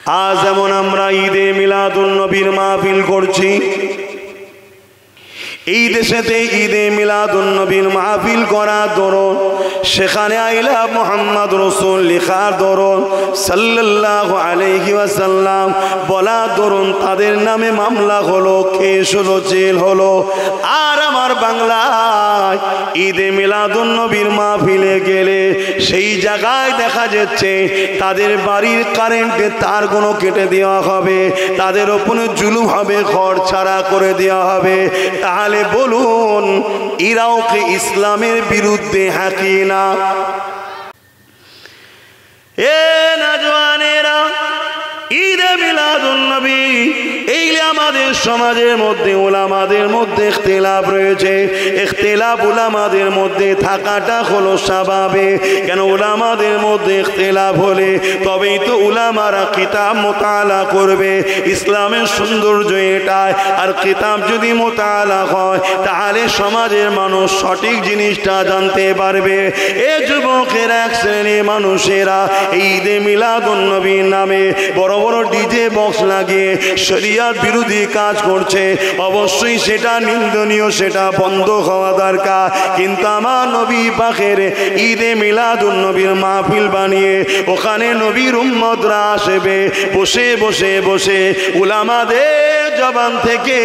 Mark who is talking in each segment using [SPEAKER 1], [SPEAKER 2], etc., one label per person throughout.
[SPEAKER 1] আজ যেমন আমরা ঈদে মিলাদুন নবীর মাহফিল করছি, এই দেশেতে ঈদে মিলাদুন নবীর মাহফিল করা দরুন, সেখানে আইলা মুহাম্মদ রাসূল লেখা দরুন সাল্লাল্লাহু আলাইহি ওয়াসাল্লাম বলা দরুন, তাদের নামে মামলা হলো, কেস হলো, জেল হলো। আর আমার বাংলায় ঈদে মিলাদুন নবীর মাহফিলে গেলে সেই জায়গায় দেখা যাচ্ছে তাদের বাড়ির কারেন্টের তারগুলো কেটে দেওয়া হবে, তাদের ওপরে জুলুম হবে, ঘর ছাড়া করে দেওয়া হবে। তাহলে বলুন, এরাও কি ইসলামের বিরুদ্ধে হাঁকি না? এ নওজওয়ানেরা, ঈদে মিলাদুন নবী এইলে আমাদের সমাজের মধ্যে উলামাদের মধ্যে ইখতিলাফ রয়েছে। ইখতিলাফ উলামাদের মধ্যে থাকাটা হলো স্বাভাবিক। কেন উলামাদের মধ্যে ইখতিলাফ হলে তবেই তো উলামারা কিতাব মুতালা করবে। ইসলামের সৌন্দর্য এটাই। আর কিতাব যদি মুতালা হয় তাহলে সমাজের মানুষ সঠিক জিনিসটা জানতে পারবে। এ যুবকের এক শ্রেণীর মানুষেরা ঈদে মিলাদুন নবীর নামে বড় বড় ডিজে বক্স লাগিয়ে শরিয়ত বিরোধী কাজ করছে। অবশ্যই সেটা নিন্দনীয়, সেটা বন্ধ হওয়া দরকার। কিন্তু আমার নবী পাকের ঈদে মিলাদুন নবীর মাহফিল বানিয়ে ওখানে নবীর উম্মতরা আসবে, বসে বসে বসে উলামাদের জবান থেকে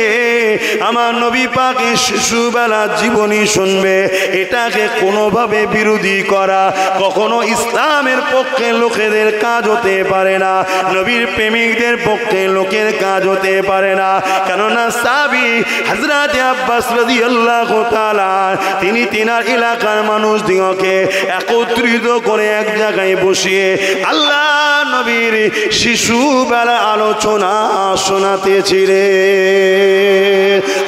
[SPEAKER 1] আমার নবী পাকের শিশুবেলার জীবনী শুনবে। এটাকে কোনোভাবে বিরোধী করা কখনো ইসলামের পক্ষে লোকেদের কাজ হতে পারে না, নবীর প্রেমিকদের পক্ষে লোকের কাজ হতে পারে না। কেননা সাহাবী হযরত আব্বাস রাদিয়াল্লাহু তাআলা তিনি তিনার এলাকার মানুষদিগকে একত্রিত করে এক জায়গায় বসিয়ে আল্লাহ নবীর শিশুবেলা আলোচনা শোনাতেছিলেন।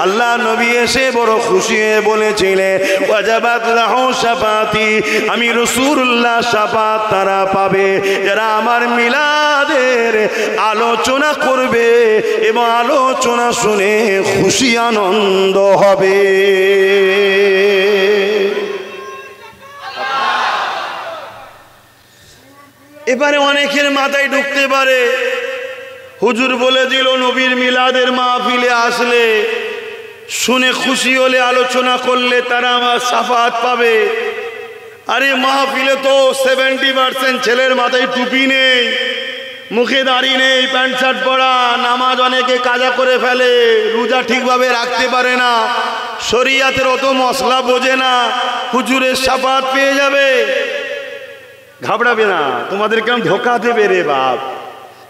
[SPEAKER 1] আল্লাহ নবী এসে বড় খুশি হয়ে বলেছিলেন, ওয়াজাবাত লাহু শাফাতি, আমি রাসূলুল্লাহ শাফাত তারা পাবে যারা আমার মিলাদের আলোচনা করবে এবং আলোচনা শুনে খুশি আনন্দ হবে। এবারে অনেকের মাথায় ঢুকতে পারে, হুজুর বলে দিল নবীর মিলাদের মাহফিলে আসলে শুনে খুশি হলে আলোচনা করলে তারা আমার শাফাত পাবে। আরে মাহফিলে তো 70% ছেলের মাথায় টুপি নেই, মুখে দাড়ি নেই, প্যান্ট শার্ট পরা, নামাজ অনেকে কাজা করে ফেলে, রোজা ঠিকভাবে রাখতে পারে না, শরিয়াতের অত মশলা বোঝে না, হুজুরের শাফাত পেয়ে যাবে। ঘাবড়াবে না, তোমাদেরকে আমি ধোকা দেবে রে বাপ।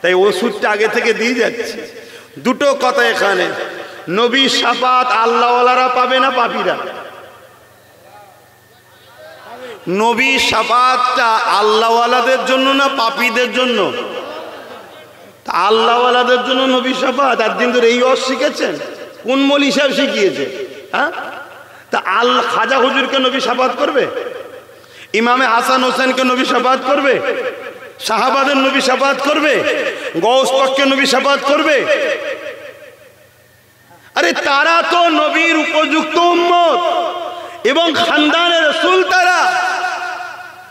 [SPEAKER 1] তাই ওষুধটা আগে থেকে দিয়ে যাচ্ছে। দুটো কথা এখানে, নবী শাফাত আল্লাহওয়ালারা পাবে না পাপীরা? নবী শাফাতটা আল্লাহওয়ালাদের জন্য না পাপীদের জন্য? আল্লাহওয়ালাদের জন্য নবী শাফাত। আর দিন ধরে এই ওয়াজ শিখেছেন, কোন মৌলী সাহেব শিখিয়েছে? হ্যাঁ, তা খাজা হুজুরকে নবী শাফাত করবে? ইমামে হাসান হোসেনকে নবী শাফাত করবে? সাহাবাদের নবী শাফাত করবে? গৌস পাককে নবী শাফাত করবে? আরে তারা তো নবীর উপযুক্ত উম্মত এবং খানদানের রাসূল,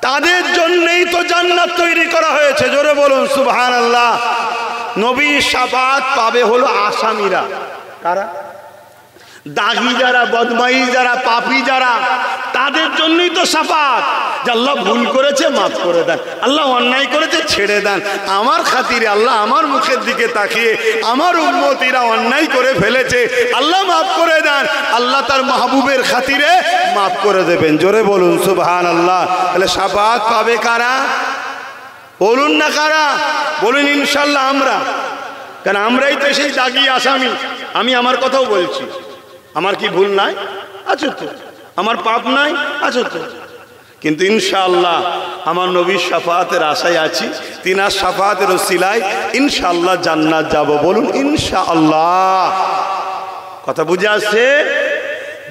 [SPEAKER 1] তাদের জন্যই তো জান্নাত তৈরি করা হয়েছে। জোরে বলুন সুবহানাল্লাহ। নবীর শাফাত পাবে হলো আসামিরা। কারা? দাগি যারা, বদমাইশ যারা, পাপী যারা, তাদের জন্যই তো শাফাত। যে আল্লাহ ভুল করেছে মাফ করে দেন, আল্লাহ অন্যায় করেছে ছেড়ে দেন, আমার খাতিরে আল্লাহ আমার মুখের দিকে তাকিয়ে আমার উম্মতিরা অন্যায় করে ফেলেছে, আল্লাহ মাফ করে দেন, আল্লাহ তার মাহবুবের খাতিরে মাফ করে দেবেন। জোরে বলুন সুবহানাল্লাহ। তাহলে শাফাত পাবে কারা? বলুন না কারা? বলুন ইনশাল্লাহ আমরা। কারণ আমরাই তো সেই দাগি আসামি। আমি আমার কথাও বলছি, আমার কি ভুল নাই? আছে তো। আমার পাপ নাই? আছে তো। কিন্তু ইনশাআল্লাহ আমার নবীর শাফাতের আশায় আছি, তিনার শাফাতের ওসিলায় ইনশাআল্লাহ জান্নাত যাব। বলুন ইনশাআল্লাহ। কথা বুঝে আসছে?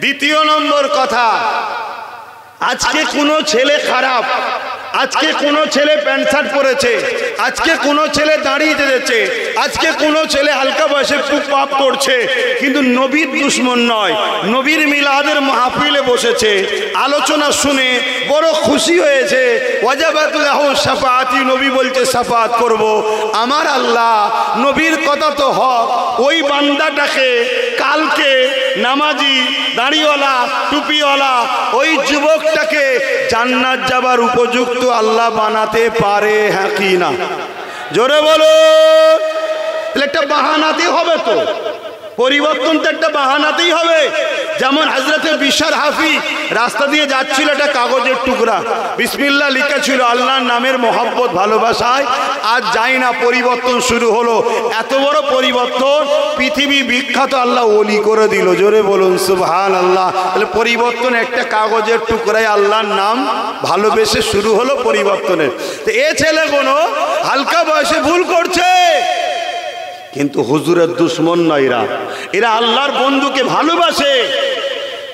[SPEAKER 1] দ্বিতীয় নম্বর কথা, আজকে কোনো ছেলে খারাপ আজকে কোনো ছেলে প্যান্ট শার্ট পরেছে, আজকে কোনো ছেলে দাঁড়িয়ে যেতেছে, আজকে কোনো ছেলে হালকা বয়সে পুক পাপ করছে, কিন্তু নবীর দুশ্মন নয়। নবীর মিলাদের মাহফিলে বসেছে, আলোচনা শুনে বড় খুশি হয়েছে। ওয়াজাবাত লাহু শাফাআতি, নবী বলছে শাফাআত করব। আমার আল্লাহ নবীর কথা তো হক, ওই বান্দাটাকে কালকে নামাজি দাড়িওয়ালা টুপিওয়ালা ওই যুবকটাকে জান্নাত যাবার উপযুক্ত আল্লাহ বানাতে পারে, হ্যাঁ কি না? জোরে বলো। একটা বাহানাতেই হবে, তো পরিবর্তন তো একটা বাহানাতেই হবে। যেমন হযরতে বিশর হাফি রাস্তা দিয়ে যাচ্ছিল, একটা কাগজের টুকরা বিসমিল্লাহ লেখা ছিল, আল্লাহর নামের মহব্বত ভালোবাসায় আজ যাই না, পরিবর্তন শুরু হলো। এত বড় পরিবর্তন, পৃথিবী বিখ্যাত আল্লাহ ওলি করে দিল। জোরে বলুন সুবহানাল্লাহ। তাহলে পরিবর্তন একটা কাগজের টুকরায় আল্লাহর নাম ভালোবেসে শুরু হলো পরিবর্তনের। তো এ ছেলে কোনো হালকা বয়সে ভুল করছে, কিন্তু হুজুরের দুশ্মন নয়, এরা আল্লাহর বন্ধুকে ভালোবাসে।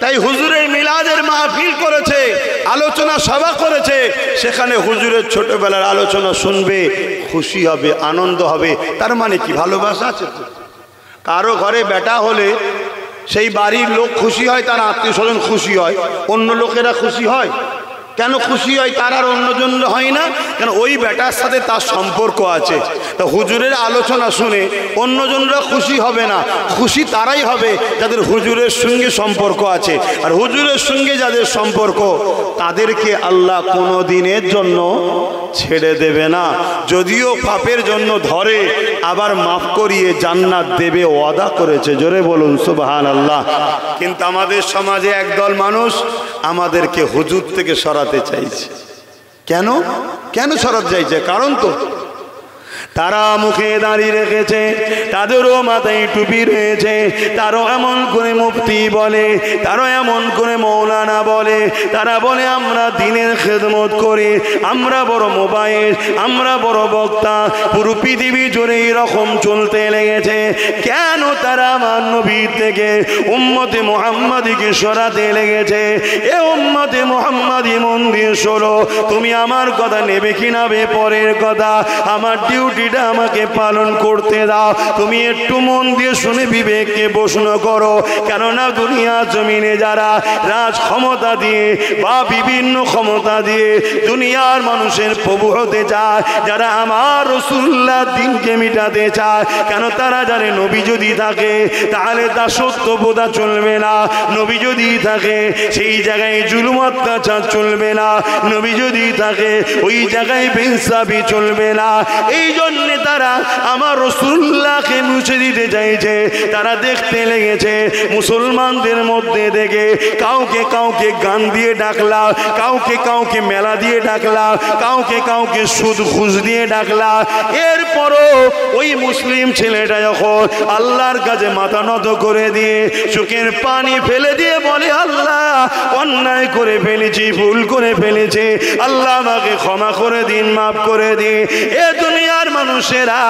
[SPEAKER 1] তাই হুজুরের মিলাদের মাহফিল করেছে, আলোচনা সভা করেছে, সেখানে হুজুরের ছোটবেলার আলোচনা শুনবে, খুশি হবে, আনন্দ হবে। তার মানে কি? ভালোবাসা আছে। কারো ঘরে বেটা হলে সেই বাড়ির লোক খুশি হয়, তার আত্মীয় স্বজন খুশি হয়, অন্য লোকেরা খুশি হয়। কেন খুশি হয়? তার আর অন্যজন হয় না, কেন ওই বেটার সাথে তার সম্পর্ক আছে। তো হুজুরের আলোচনা শুনে অন্যজনরা খুশি হবে না, খুশি তারাই হবে যাদের হুজুরের সঙ্গে সম্পর্ক আছে। আর হুজুরের সঙ্গে যাদের সম্পর্ক, তাদেরকে আল্লাহ কোনো দিনের জন্য ছেড়ে দেবে না। যদিও পাপের জন্য ধরে, আবার মাফ করিয়ে জান্নাত দেবে, ওয়াদা করেছে। জোরে বলুন সুবহানাল্লাহ। কিন্তু আমাদের সমাজে একদল মানুষ আমাদেরকে হুজুর থেকে সরাতে চাইছে। কেন কেন সরাতে চাইছে? কারণ তো তারা মুখে দাঁড়িয়ে রেখেছে, তাদেরও মাথায় টুপি রয়েছে, তারও এমন করে মুফতি বলে, তারও এমন করে মৌলানা বলে। তারা বলে আমরা দিনের খেদমত করি, আমরা বড় মোবাইল, আমরা বড় বক্তা। পুরো পৃথিবী জুড়ে এরকম চলতে লেগেছে। কেন তারা আমার নবীর থেকে উম্মতে মুহাম্মাদিকে সরাতে লেগেছে? এ উম্মতে মুহাম্মাদি মন দিয়ে শোনো, তুমি আমার কথা নেবে কিনা বে পরের কথা, আমার ডিউটি আমাকে পালন করতে দাও। তুমি একটু মন দিয়ে শুনে বিবেককে প্রশ্ন করো। কেননা দুনিয়া জমিনে যারা রাজ ক্ষমতা দিয়ে বা বিভিন্ন ক্ষমতা দিয়ে দুনিয়ার মানুষের প্রভু হতে চায়, যারা আমার রাসূলুল্লাহ দিনকে মিটাতে চায়, কেন তারা জানে নবী যদি থাকে তাহলে তা সত্যবোধা চলবে না। নবী যদি থাকে সেই জায়গায় জুলুম অত্যাচার চলবে না। নবী যদি থাকে ওই জায়গায় বেইনসাফি চলবে না। এই জন্য তারা আমার রাসূলুল্লাহকে মুছে দিতে চাইছে। তারা দেখতে লেগেছে মুসলমানদের মধ্যে দেখে কাউকে কাউকে গান দিয়ে ডাকলা, কাউকে কাউকে মেলা দিয়ে ডাকলা, কাউকে কাউকে সুদ ঘুষ দিয়ে ডাকলা। এরপরও ওই মুসলিম ছেলেটা যখন আল্লাহর কাছে মাথা নত করে দিয়ে চোখের পানি ফেলে দিয়ে বলে, আল্লাহ অন্যায় করে ফেলেছি, ভুল করে ফেলেছি, আল্লাহ আমাকে ক্ষমা করে দিন, মাফ করে দিন। এ দুনিয়ার মানুষেরা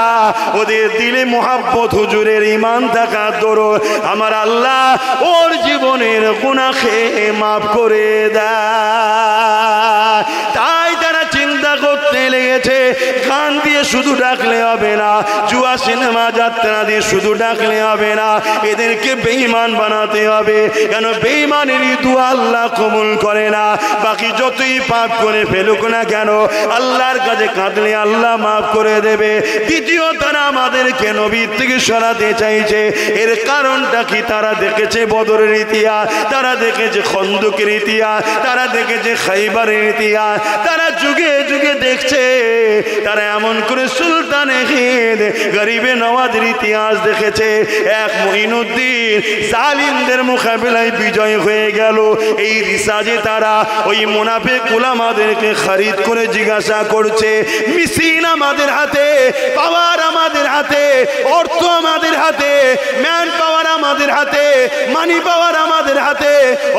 [SPEAKER 1] ওদের দিলে মোহাব্বত, হুজুরের ঈমান থাকার দরুন আমার আল্লাহ ওর জীবনের গুনাহ খেয়ে মাফ করে দেয়। তাই তারা চিন্তা করতে লেগেছে গান দিয়ে শুধু ডাকলে হবে না, জুয়া সিনেমা যাত্রা দিয়ে শুধু ডাকলে হবে না, এদেরকে বেঈমান বানাতে হবে। কেন বেঈমানের দুয়া আল্লাহ কবুল করে না। বাকি যতই পাপ করে ফেলুক না কেন, আল্লাহর কাছে কাঁদলে আল্লাহ মাফ করে দেবে। দ্বিতীয়, তারা আমাদেরকে নবীর থেকে সরাতে চাইছে। এর কারণটা কি? তারা দেখেছে বদরের ইতিহাস, তারা দেখেছে খন্দকের ইতিহাস, তারা দেখেছে খাইবারের ইতিহাস, তারা যুগে যুগে দেখছে। তারা এমন করে সুলতানে হিন্দ গরিবে নওয়াজের ইতিহাস দেখেছে। এক মুঈনুদ্দিন জালিমদের মোকাবিলায় বিজয় হয়ে গেল। এই রিসার্চে তারা ওই মুনাফিক উলামাদেরকে খরিদ করে জিজ্ঞাসা করছে, মেশিন আমাদের হাতে, পাওয়ার আমাদের হাতে, অর্থ আমাদের হাতে, ম্যান পাওয়ার আমাদের হাতে, মানি পাওয়ার আমাদের হাতে,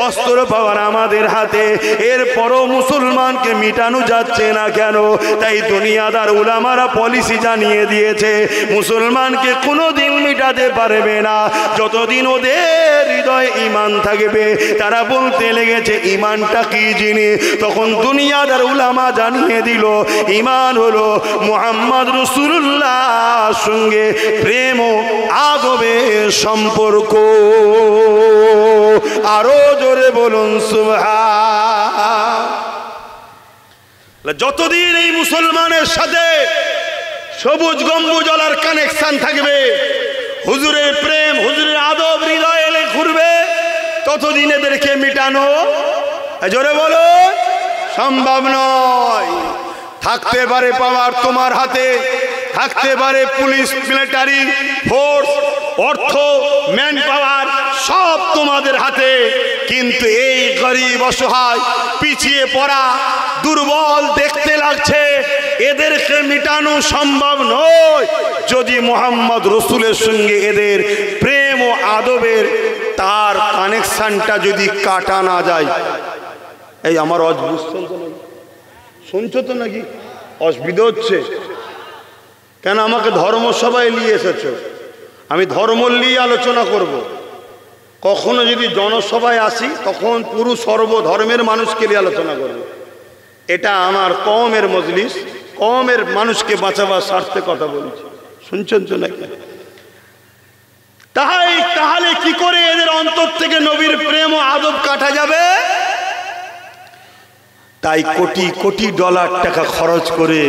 [SPEAKER 1] অস্ত্র পাওয়ার আমাদের হাতে, এরপরও মুসলমানকে মিটানো যাচ্ছে না কেন? তাই দুনিয়াদার উলামারা পলিসি জানিয়ে দিয়েছে, মুসলমানকে কোনোদিন মিটাতে পারবে না যতদিন ওদের হৃদয়ে ঈমান থাকবে। তারা বলতে লেগেছে ঈমানটা কি জিনিস? তখন দুনিয়াদার উলামা জানিয়ে দিল, ঈমান হলো মুহাম্মদ রাসূলুল্লাহর সঙ্গে প্রেম ও আদবের সম্পর্ক। আরো জোরে বলুন সুবহান। যতদিন এই মুসলমানের সাথে সবুজ গম্বুজলার কানেকশন থাকবে, হুজুরের প্রেম, হুজুরের আদব হৃদয়ে এলে ঘুরবে, ততদিন এদেরকে মিটানো জোরে বলো সম্ভব নয়। থাকতে পারে পাওয়ার তোমার হাতে, থাকতে পারে পুলিশ, মিলিটারি ফোর্স, অর্থ, ম্যান পাওয়ার সব তোমাদের হাতে, কিন্তু এই গরিব, অসহায়, পিছিয়ে পড়া, দুর্বল দেখতে লাগছে, এদেরকে মিটানো সম্ভব নয় যদি মুহাম্মদ রাসূলের সঙ্গে এদের প্রেম ও আদবের তার কানেকশনটা যদি কাটা না যায়। এই আমার শুনছো তো নাকি? অসুবিধা হচ্ছে কেন? আমাকে ধর্মসভায় নিয়ে এসেছো, আমি ধর্ম নিয়ে আলোচনা করব। কখনো যদি জনসভায় আসি তখন পুরো সর্বধর্মের মানুষকে নিয়ে আলোচনা করব। এটা আমার কওমের মজলিস, কওমের মানুষকে বাঁচাবার স্বার্থে কথা বলছি। শুনছেন তো নাকি? তাহলে কি করে এদের অন্তর থেকে নবীর প্রেম ও আদব কাটা যাবে? তাই কোটি কোটি ডলার টাকা খরচ করে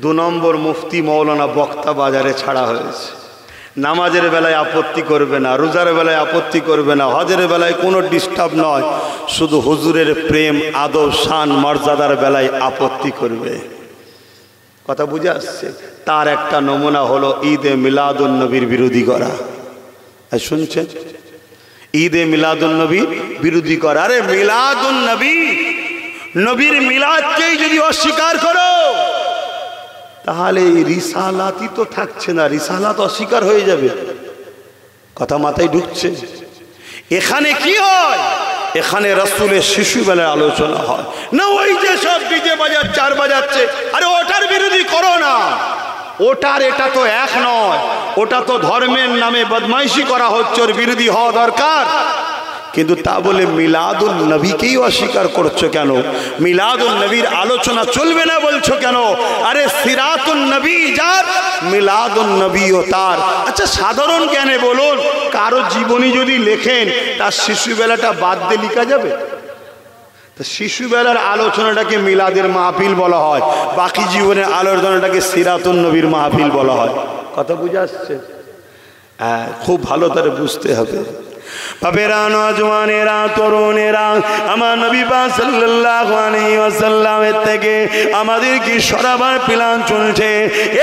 [SPEAKER 1] 2 নম্বর মুফতি মৌলানা বক্তা বাজারে ছাড়া হয়েছে। নামাজের বেলায় আপত্তি করবে না, রোজার বেলায় আপত্তি করবে না, হজের বেলায় কোনো ডিস্টার্ব নয়, শুধু হুজুরের প্রেম, আদব, শান, মর্যাদার বেলায় আপত্তি করবে। কথা বুঝে আসছে? তার একটা নমুনা হলো ঈদে মিলাদুন নবীর বিরোধী করা। শুনছেন? ঈদে মিলাদুন নবীর বিরোধী করা। আরে মিলাদুন নবী, নবীর মিলাদকেই যদি অস্বীকার করো তাহলে রিসালাতই তো থাকছে না, রিসালাত অস্বীকার হয়ে যাবে। কথা মাথায় ঢুকছে? এখানে কি হয়? এখানে রাসূলের শিশুবেলার আলোচনা হয় না, ওই যে সব ডিজে বাজাচ্ছে আর বাজাচ্ছে, আরে ওটার বিরোধী করো না। ওটার এটা তো এক নয়, ওটা তো ধর্মের নামে বদমাইশি করা হচ্ছে, ওর বিরোধী হওয়া দরকার। কিন্তু তা বলে মিলাদুন নবীকেই অস্বীকার করছো কেন? মিলাদুন নবীর আলোচনা চলবে না বলছো কেন? আরে সিরাতুন নবী যার, মিলাদুন নবীও তার। আচ্ছা সাধারণ জ্ঞানে বলুন, কারো জীবনী যদি লেখেন তার শিশুবেলাটা বাদ দিয়ে লেখা যাবে? তো শিশুবেলার আলোচনাটাকে মিলাদের মাহফিল বলা হয়, বাকি জীবনের আলোচনাটাকে সিরাতুন নবীর মাহফিল বলা হয়। কথা বুঝে আসছে? হ্যাঁ, খুব ভালো করে বুঝতে হবে। বাবেরা, নওজওয়ানেরা, তরুণেরা, আমার নবী পাক সাল্লাল্লাহু আলাইহি ওয়াসাল্লামের থেকে আমাদের কি সরাবার প্ল্যান চলছে।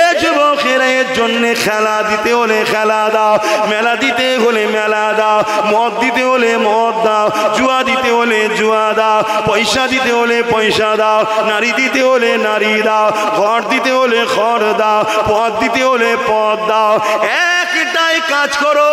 [SPEAKER 1] এ যুবকেরা, এর জন্য খেলা দিতে হলে খেলা দাও, মেলা দিতে হলে মেলা দাও, মদ দিতে হলে মদ দাও, জুয়া দিতে হলে জুয়া দাও, পয়সা দিতে হলে পয়সা দাও, নারী দিতে হলে নারী দাও, ঘর দিতে হলে ঘর দাও, পদ দিতে হলে পদ দাও। একটাই কাজ করো,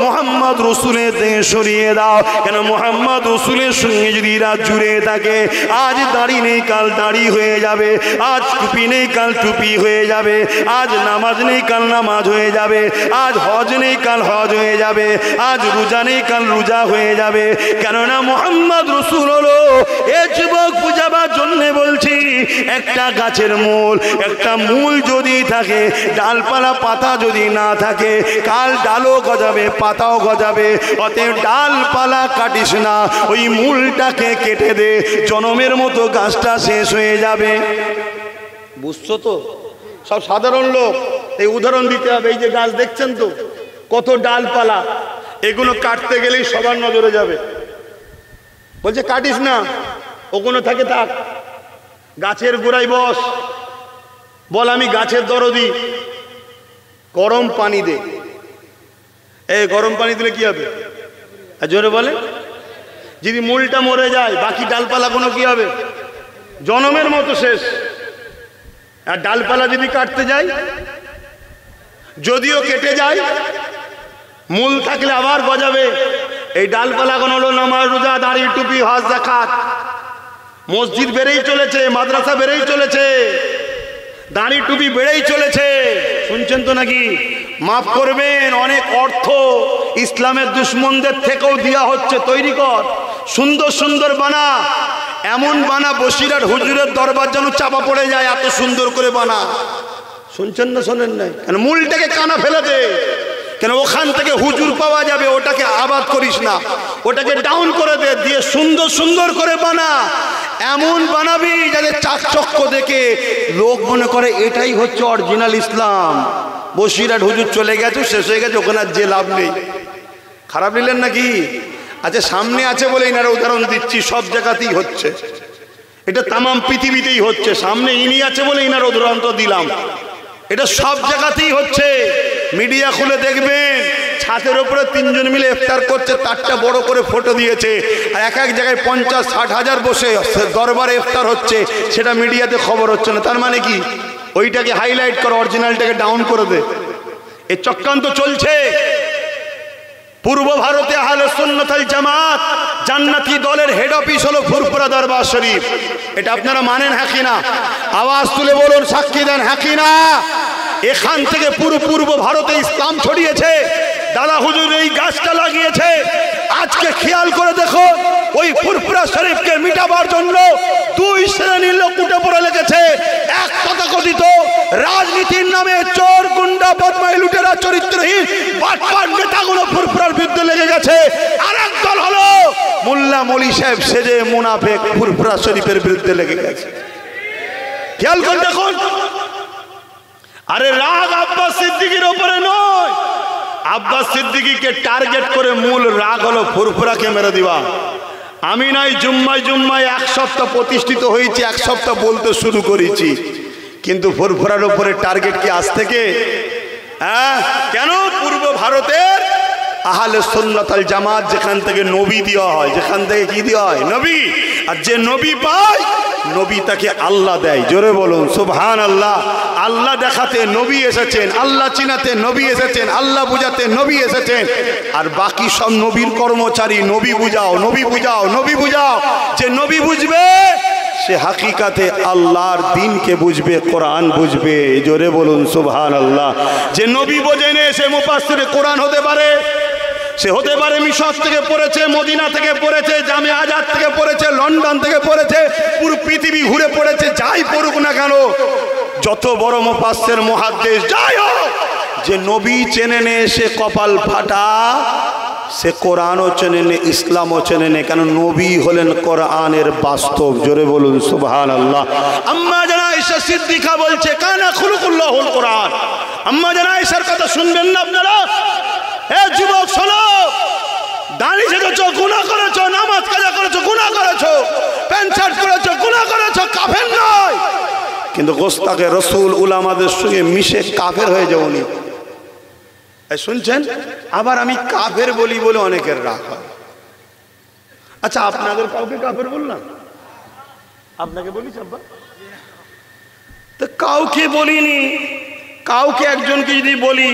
[SPEAKER 1] মুহাম্মদ রাসূলের থেকে সরিয়ে দাও। কেন? মুহাম্মদ রাসূলের সঙ্গে যদি রাত জুড়ে থাকে, আজ দাড়ি নেই কাল দাড়ি হয়ে যাবে, আজ টুপি নেই কাল টুপি হয়ে যাবে, আজ নামাজ নেই কাল নামাজ হয়ে যাবে, আজ হজ নেই কাল হজ হয়ে যাবে, আজ রোজা নেই কাল রোজা হয়ে যাবে। কেননা মুহাম্মদ রাসূল হলো এ যুবক বুঝাবার জন্য বলছি, একটা গাছের মূল, একটা মূল যদি থাকে, ডালপালা পাতা যদি না থাকে, কাল ডালও গজাবে পাতাও গজাবে। অতএব ডালপালা কাটিস না, ওই মূলটাকে কেটে দে, জনমের মতো গাছটা শেষ হয়ে যাবে। বুঝছো তো? সব সাধারণ লোক এই উদাহরণ দিতে হবে। এই যে গাছ দেখছেন তো, কত ডালপালা, এগুলো কাটতে গেলেই সবার নজরে যাবে। বলছে কাটিস না, ওগুলো থাকে থাক, গাছের গোড়ায় বস, বল আমি গাছের দরদি, গরম পানি দে। এই গরম পানি দিলে কি হবে? জোরে বলে। যদি মূলটা মরে যায়, বাকি ডালপালাগুলো কি হবে? জনমের মতো শেষ। আর ডালপালা যদি কাটতে যায়, যদিও কেটে যায়, মূল থাকলে আবার গজাবে। এই ডালপালা এখন হলো নামাজ, রোজা, দাড়ি, টুপি, হজ, যাকাত। মসজিদ বেড়েই চলেছে, মাদ্রাসা বেড়েই চলেছে, দাড়ি টুপি বেড়েই চলেছে। শুনছেন তো নাকি? মাফ করবেন, অনেক অর্থ ইসলামের দুশ্মনদের থেকেও দেওয়া হচ্ছে। তৈরি কর, সুন্দর সুন্দর বানা, এমন বানা বসিরহাট হুজুরের দরবার যেন চাপা পড়ে যায়, এত সুন্দর করে বানা। শুনছেন না শোনেন নাই? কেন মূলটাকে কানা ফেলে দে, কেন ওখান থেকে হুজুর পাওয়া যাবে, ওটাকে আবাদ করিস না, ওটাকে ডাউন করে দে, দিয়ে সুন্দর সুন্দর করে বানা। এমন বানাবি যাতে চাকচক্য দেখে লোক মনে করে এটাই হচ্ছে অরিজিনাল ইসলাম। বসিরহাট হুজুর চলে গেছে, শেষ হয়ে গেছে, ওখানে আর যে লাভ নেই। খারাপ নিলেন নাকি? আচ্ছা, সামনে আছে বলে এনারা উদাহরণ দিচ্ছি, সব জায়গাতেই হচ্ছে, এটা তামাম পৃথিবীতেই হচ্ছে। সামনে ইনি আছে বলে এনারা উদাহরণ তো দিলাম, এটা সব জায়গাতেই হচ্ছে। মিডিয়া খুলে দেখবেন, ছাদের উপরে তিনজন মিলে ইফতার করছে, তারটা বড় করে ফটো দিয়েছে, আর এক এক জায়গায় 50-60 হাজার বসে দরবারে ইফতার হচ্ছে, সেটা মিডিয়াতে খবর হচ্ছে না। তার মানে কি? ওইটাকে হাইলাইট করে, অরিজিনালটাকে ডাউন করে দে। এই চক্রান্ত চলছে। পূর্ব ভারতে আহলে সুন্নাত ওয়াল জামাত জান্নাতি দলের হেড অফিস হলো ফুরফুরা দরবার শরীফ। এটা আপনারা মানেন হ্যাঁ কি না? আওয়াজ তুলে বলুন, সাক্ষী দেন হ্যাঁ কি না? এখান থেকে পুরো পূর্ব ভারতে ইসলাম ছড়িয়েছে। দাদা হুজুর এই গাছটা লাগিয়েছে। আজকে খেয়াল করে দেখো, ওই ফুরফুরা শরীফকে মিটাবার জন্য দুই শ্রেণীর লোক উঠে পড়ে লেগেছে। এক তথাকথিত রাজনীতির নামে চোর, গুন্ডা, বদমাই, লুটেরা, চরিত্রহীন বাটপার নেতাগুলো ফুরফুরার বিরুদ্ধে লেগে গেছে। আর এক দল হলো মোল্লা মলি সাহেব সেজে মুনাফেক ফুরফুরা শরীফের বিরুদ্ধে লেগে গেছে। খেয়াল করে দেখুন। আরে রাগ আব্বাস সিদ্দিকীর উপরে নয়, আব্বাস সিদ্দিকীকে টার্গেট করে মূল রাগ হলো ফুরফুরাকে মেরে দিবা। আমি নাই জুম্মায় জুম্মায় 1 সপ্তাহ প্রতিষ্ঠিত হয়েছি, 1 সপ্তাহ বলতে শুরু করেছি, কিন্তু ফুরফুরার উপরে টার্গেট কি আজ থেকে? হ্যাঁ, কেন? পূর্ব ভারতের আহলে সুন্নাত ওয়াল জামাত, যেখান থেকে নবী দেওয়া হয়, যেখান থেকে কি দেওয়া হয়? নবী। আর যে নবী পায়, নবী তাকে আল্লাহ দেয়। জোরে বলুন সুবহানাল্লাহ। আল্লাহ দেখাতে নবী এসেছেন, আল্লাহ চিনাতে নবী এসেছেন, আল্লাহ বুঝাতে নবী এসেছেন। আর বাকি সব নবীর কর্মচারী, নবী বুঝাও, নবী বুঝাও, নবী বুঝাও। যে নবী বুঝবে সে হাকিকাতে আল্লাহর দ্বীনকে বুঝবে, কোরআন বুঝবে। জোরে বলুন সুবহানাল্লাহ। যে নবী বোঝে না, সে মুফাসসিরে কোরআন হতে পারে, সে হতে পারে মিশর থেকে পড়েছে, মদিনা থেকে পড়েছে, জামে আজাদ থেকে পড়েছে, লন্ডন থেকে পড়েছে, পুরো পৃথিবী ঘুরে পড়েছে, যাই পড়ুক না কেন, যত বড় মুফাসসির মুহাদ্দিস যাই হোক, যে নবী চেনে নে সে কপাল ফাটা, সে কোরআনও চেনে নে, ইসলামও চেনে নে। কেন? নবী হলেন কোরআনের বাস্তব। জোরে বলুন সুবহানাল্লাহ। আম্মা জান আয়েশা সিদ্দিকা বলছে, কানা খুলুকুল্লাহুল কোরআন। আম্মা জান আয়েশার কথা শুনবেন না আপনারা? এ যুবক শোনো, দাড়ি ছেড়েছো, গুনাহ করেছো, নামাজ কাজা করেছো, গুনাহ করেছো, প্যান্ট শার্ট করেছো, গুনাহ করেছো, কাফের নয়, কিন্তু গোস্তাকে রসুল উলামাদের সঙ্গে মিশে কাফের হয়ে যাওনি। শুনছেন? আবার আমি কাফের বলি বলে অনেকের রাগ হয়। আচ্ছা, আপনাদের কাউকে কাফের বললাম? আপনাকে বলিস আব্বা? তো কাউকে বলিনি। কাউকে একজনকে যদি বলি,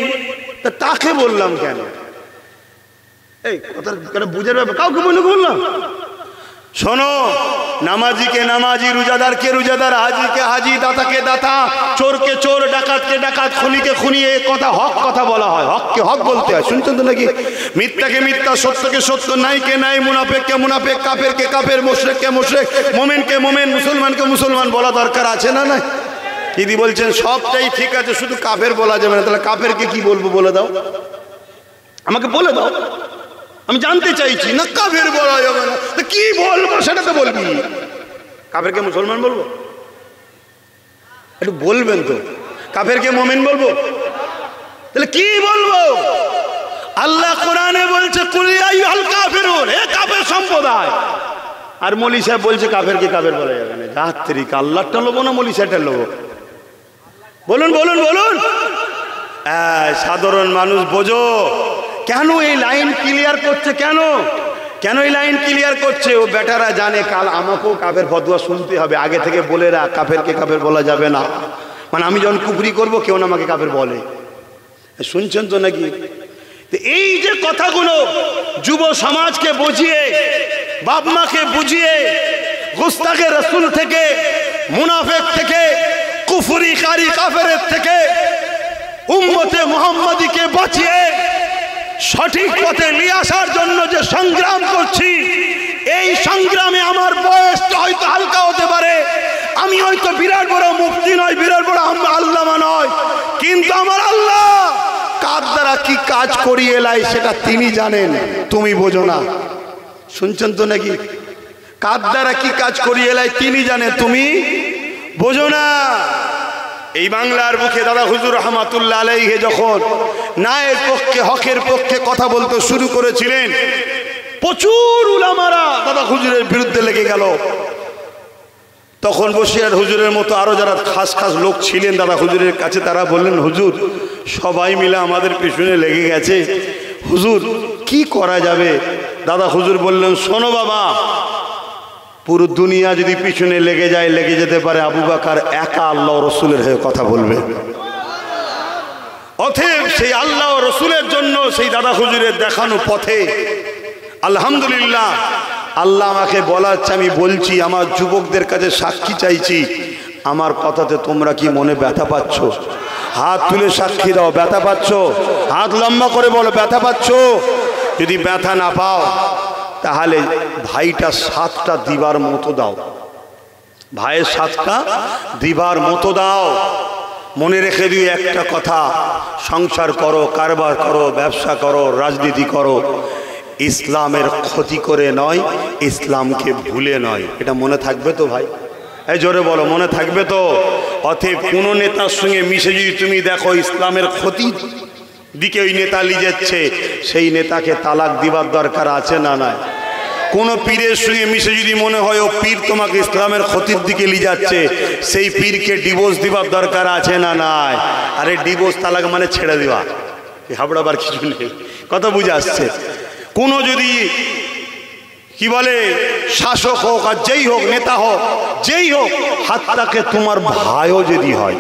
[SPEAKER 1] তা তাকে বললাম কেন? এই কথা বুঝার ব্যাপার। কাউকে বললাম? শোনো, নামাজিকে নামাজি, রোজাদারকে রোজাদার, হাজিকে হাজি, দাতাকে দাতা, চোরকে চোর, ডাকাতকে ডাকাত, খুনিকে খুনি, এ কথা হক কথা বলা হয়, হককে হক বলতে হয়। শুনছেন তো নাকি? মিথ্যাকে মিথ্যা, সত্যকে সত্য, নাইকে নাই, মুনাফেককে মুনাফেক, কাফেরকে কাফের, মুশরিককে মুশরিক, মুমিনকে মুমিন, মুসলমানকে মুসলমান বলা দরকার আছে না? নাই? দিদি বলছেন সবটাই ঠিক আছে, শুধু কাফের বলা যাবে না। তাহলে কাফেরকে কি বলবো বলে দাও, আমাকে বলে দাও, আমি জানতে চাইছি। না, কাফের বলা যাবে না, কি বলবো সেটা তো বলবি। কাফেরকে মুসলমান বলবো? একটু বলবেন তো। কাফেরকে মুমিন বলবো? তাহলে কি বলবো? আল্লাহ কোরআনে বলছে, কুল ইয়া আইয়ুহাল কাফিরুন, হে কাফের সম্প্রদায়। আর মৌলী সাহেব বলছে কাফেরকে কাফের বলা যাবে না। রাত্রিকা আল্লাহটা লোবো না মৌলী সাহেবটা লোবো? বলুন বলুন বলুন। সাধারণ মানুষ বোঝো, কেন এই লাইন ক্লিয়ার করছে? কেন কেন এই লাইন ক্লিয়ার করছে? ও বেটারা জানে কাল আমাকেও কাফের ফতোয়া শুনতে হবে। আগে থেকে বলে রাখ, কাফেরকে কাফের বলা যাবে না। মানে আমি যখন কুফরি করবো, কেউ না আমাকে কাফের বলে। শুনছেন তো নাকি? এই যে কথাগুলো যুব সমাজকে বুঝিয়ে, বাপ মাকে বুঝিয়ে, গুস্তাখে রাসূল থেকে, মুনাফিক থেকে, কুফরি কারি কাফেরের থেকে উম্মতে মুহাম্মাদীকে বাঁচিয়ে সঠিক পথে নিয়ে আসার জন্য যে সংগ্রাম করছি, এই সংগ্রামে আমার বয়সটা হয়তো হালকা হতে পারে, আমি হয়তো বিরাট বড় মুফতি নয়, বিরাট বড় আল্লামা নয়, কিন্তু আমার আল্লাহ কার দ্বারা কি কাজ করিয়ে এলাই সেটা তিনি জানেন, তুমি বোঝো না। শুনছেন তো নাকি? কার দ্বারা কি কাজ করিয়ে এলাই তিনি জানেন, তুমি বোঝো না। এই বাংলার বুকে দাদা হুজুর রহমাতুল্লাহ আলাইহি যখন ন্যায়ের পক্ষে, হকের পক্ষে কথা বলতে শুরু করেছিলেন, প্রচুর উলামারা দাদা হুজুরের বিরুদ্ধে লেগে গেল। তখন বসিয়ার হুজুরের মতো আরো যারা খাস খাস লোক ছিলেন দাদা হুজুরের কাছে, তারা বললেন, হুজুর সবাই মিলে আমাদের পিছনে লেগে গেছে, হুজুর কি করা যাবে? দাদা হুজুর বললেন, শোনো বাবা, পুরো দুনিয়া যদি পিছনে লেগে যায়, লেগে যেতে পারে, আবু বকর একা আল্লাহ রসুলের হয়ে কথা বলবে। অতএব সেই আল্লাহ রসুলের জন্য সেই দাদা হুজুরের দেখানো পথে আলহামদুলিল্লাহ আল্লাহ আমাকে বলাচ্ছে, আমি বলছি, আমার যুবকদের কাছে সাক্ষী চাইছি, আমার কথাতে তোমরা কি মনে ব্যথা পাচ্ছ? হাত তুলে সাক্ষী দাও, ব্যথা পাচ্ছ? হাত লম্বা করে বলো, ব্যথা পাচ্ছ? যদি ব্যথা না পাও তাহলে ভাইটা 7টা দিবার মতো দাও, ভাইয়ের 7টা দিবার মতো দাও। মনে রেখে দিও একটা কথা, সংসার করো, কারবার করো, ব্যবসা করো, রাজনীতি করো, ইসলামের ক্ষতি করে নয়, ইসলামকে ভুলে নয়। এটা মনে থাকবে তো ভাই? এই জোরে বলো, মনে থাকবে তো? অতএব কোনো নেতার সঙ্গে মিশে যদি তুমি দেখো ইসলামের ক্ষতি দিকে ওই নেতা নিয়ে যাচ্ছে, সেই নেতাকে তালাক দিবার দরকার আছে না নাই? কোন পীরের সঙ্গে মিশে যদি মনে হয় ও পীর তোমাকে ইসলামের ক্ষতির দিকে নিয়ে যাচ্ছে, সেই পীরকে ডিভোর্স দিবার দরকার আছে না নাই? আরে ডিভোর্স তালাক মানে ছেড়ে দেওয়া, হাবড়াবার কিছু নেই, কথা বুঝে আসছে। কোনো যদি কি বলে শাসক হোক আর যেই হোক, নেতা হোক, যেই হোক, হাতটাকে তোমার ভাইও যদি হয়,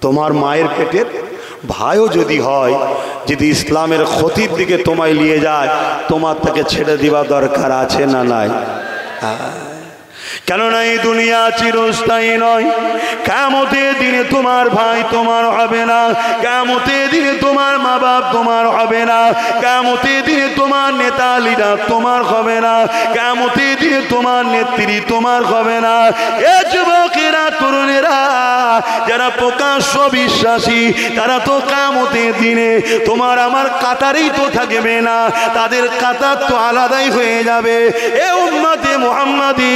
[SPEAKER 1] তোমার মায়ের পেটের ভাইও যদি হয়, যদি ইসলামের ক্ষতির দিকে তোমায় নিয়ে যায়, তোমার তাকে ছেড়ে দিবা দরকার আছে না নাই? কেননা এই দুনিয়া চিরস্থায়ী নয়। কিয়ামতের দিনে তোমার ভাই তোমার হবে না, কিয়ামতের দিনে তোমার মা বাপ তোমার হবে না, কিয়ামতের দিনে তোমার নেতা লিডার তোমার হবে না, কিয়ামতের দিনে তোমার নেত্রী তোমার হবে না। এ যুবকেরা, তরুণেরা, যারা প্রকাশ্য বিশ্বাসী, তারা তো কিয়ামতের দিনে তোমার আমার কাতারেই তো থাকবে না, তাদের কাতার তো আলাদাই হয়ে যাবে। এ উম্মতে মুহাম্মাদি,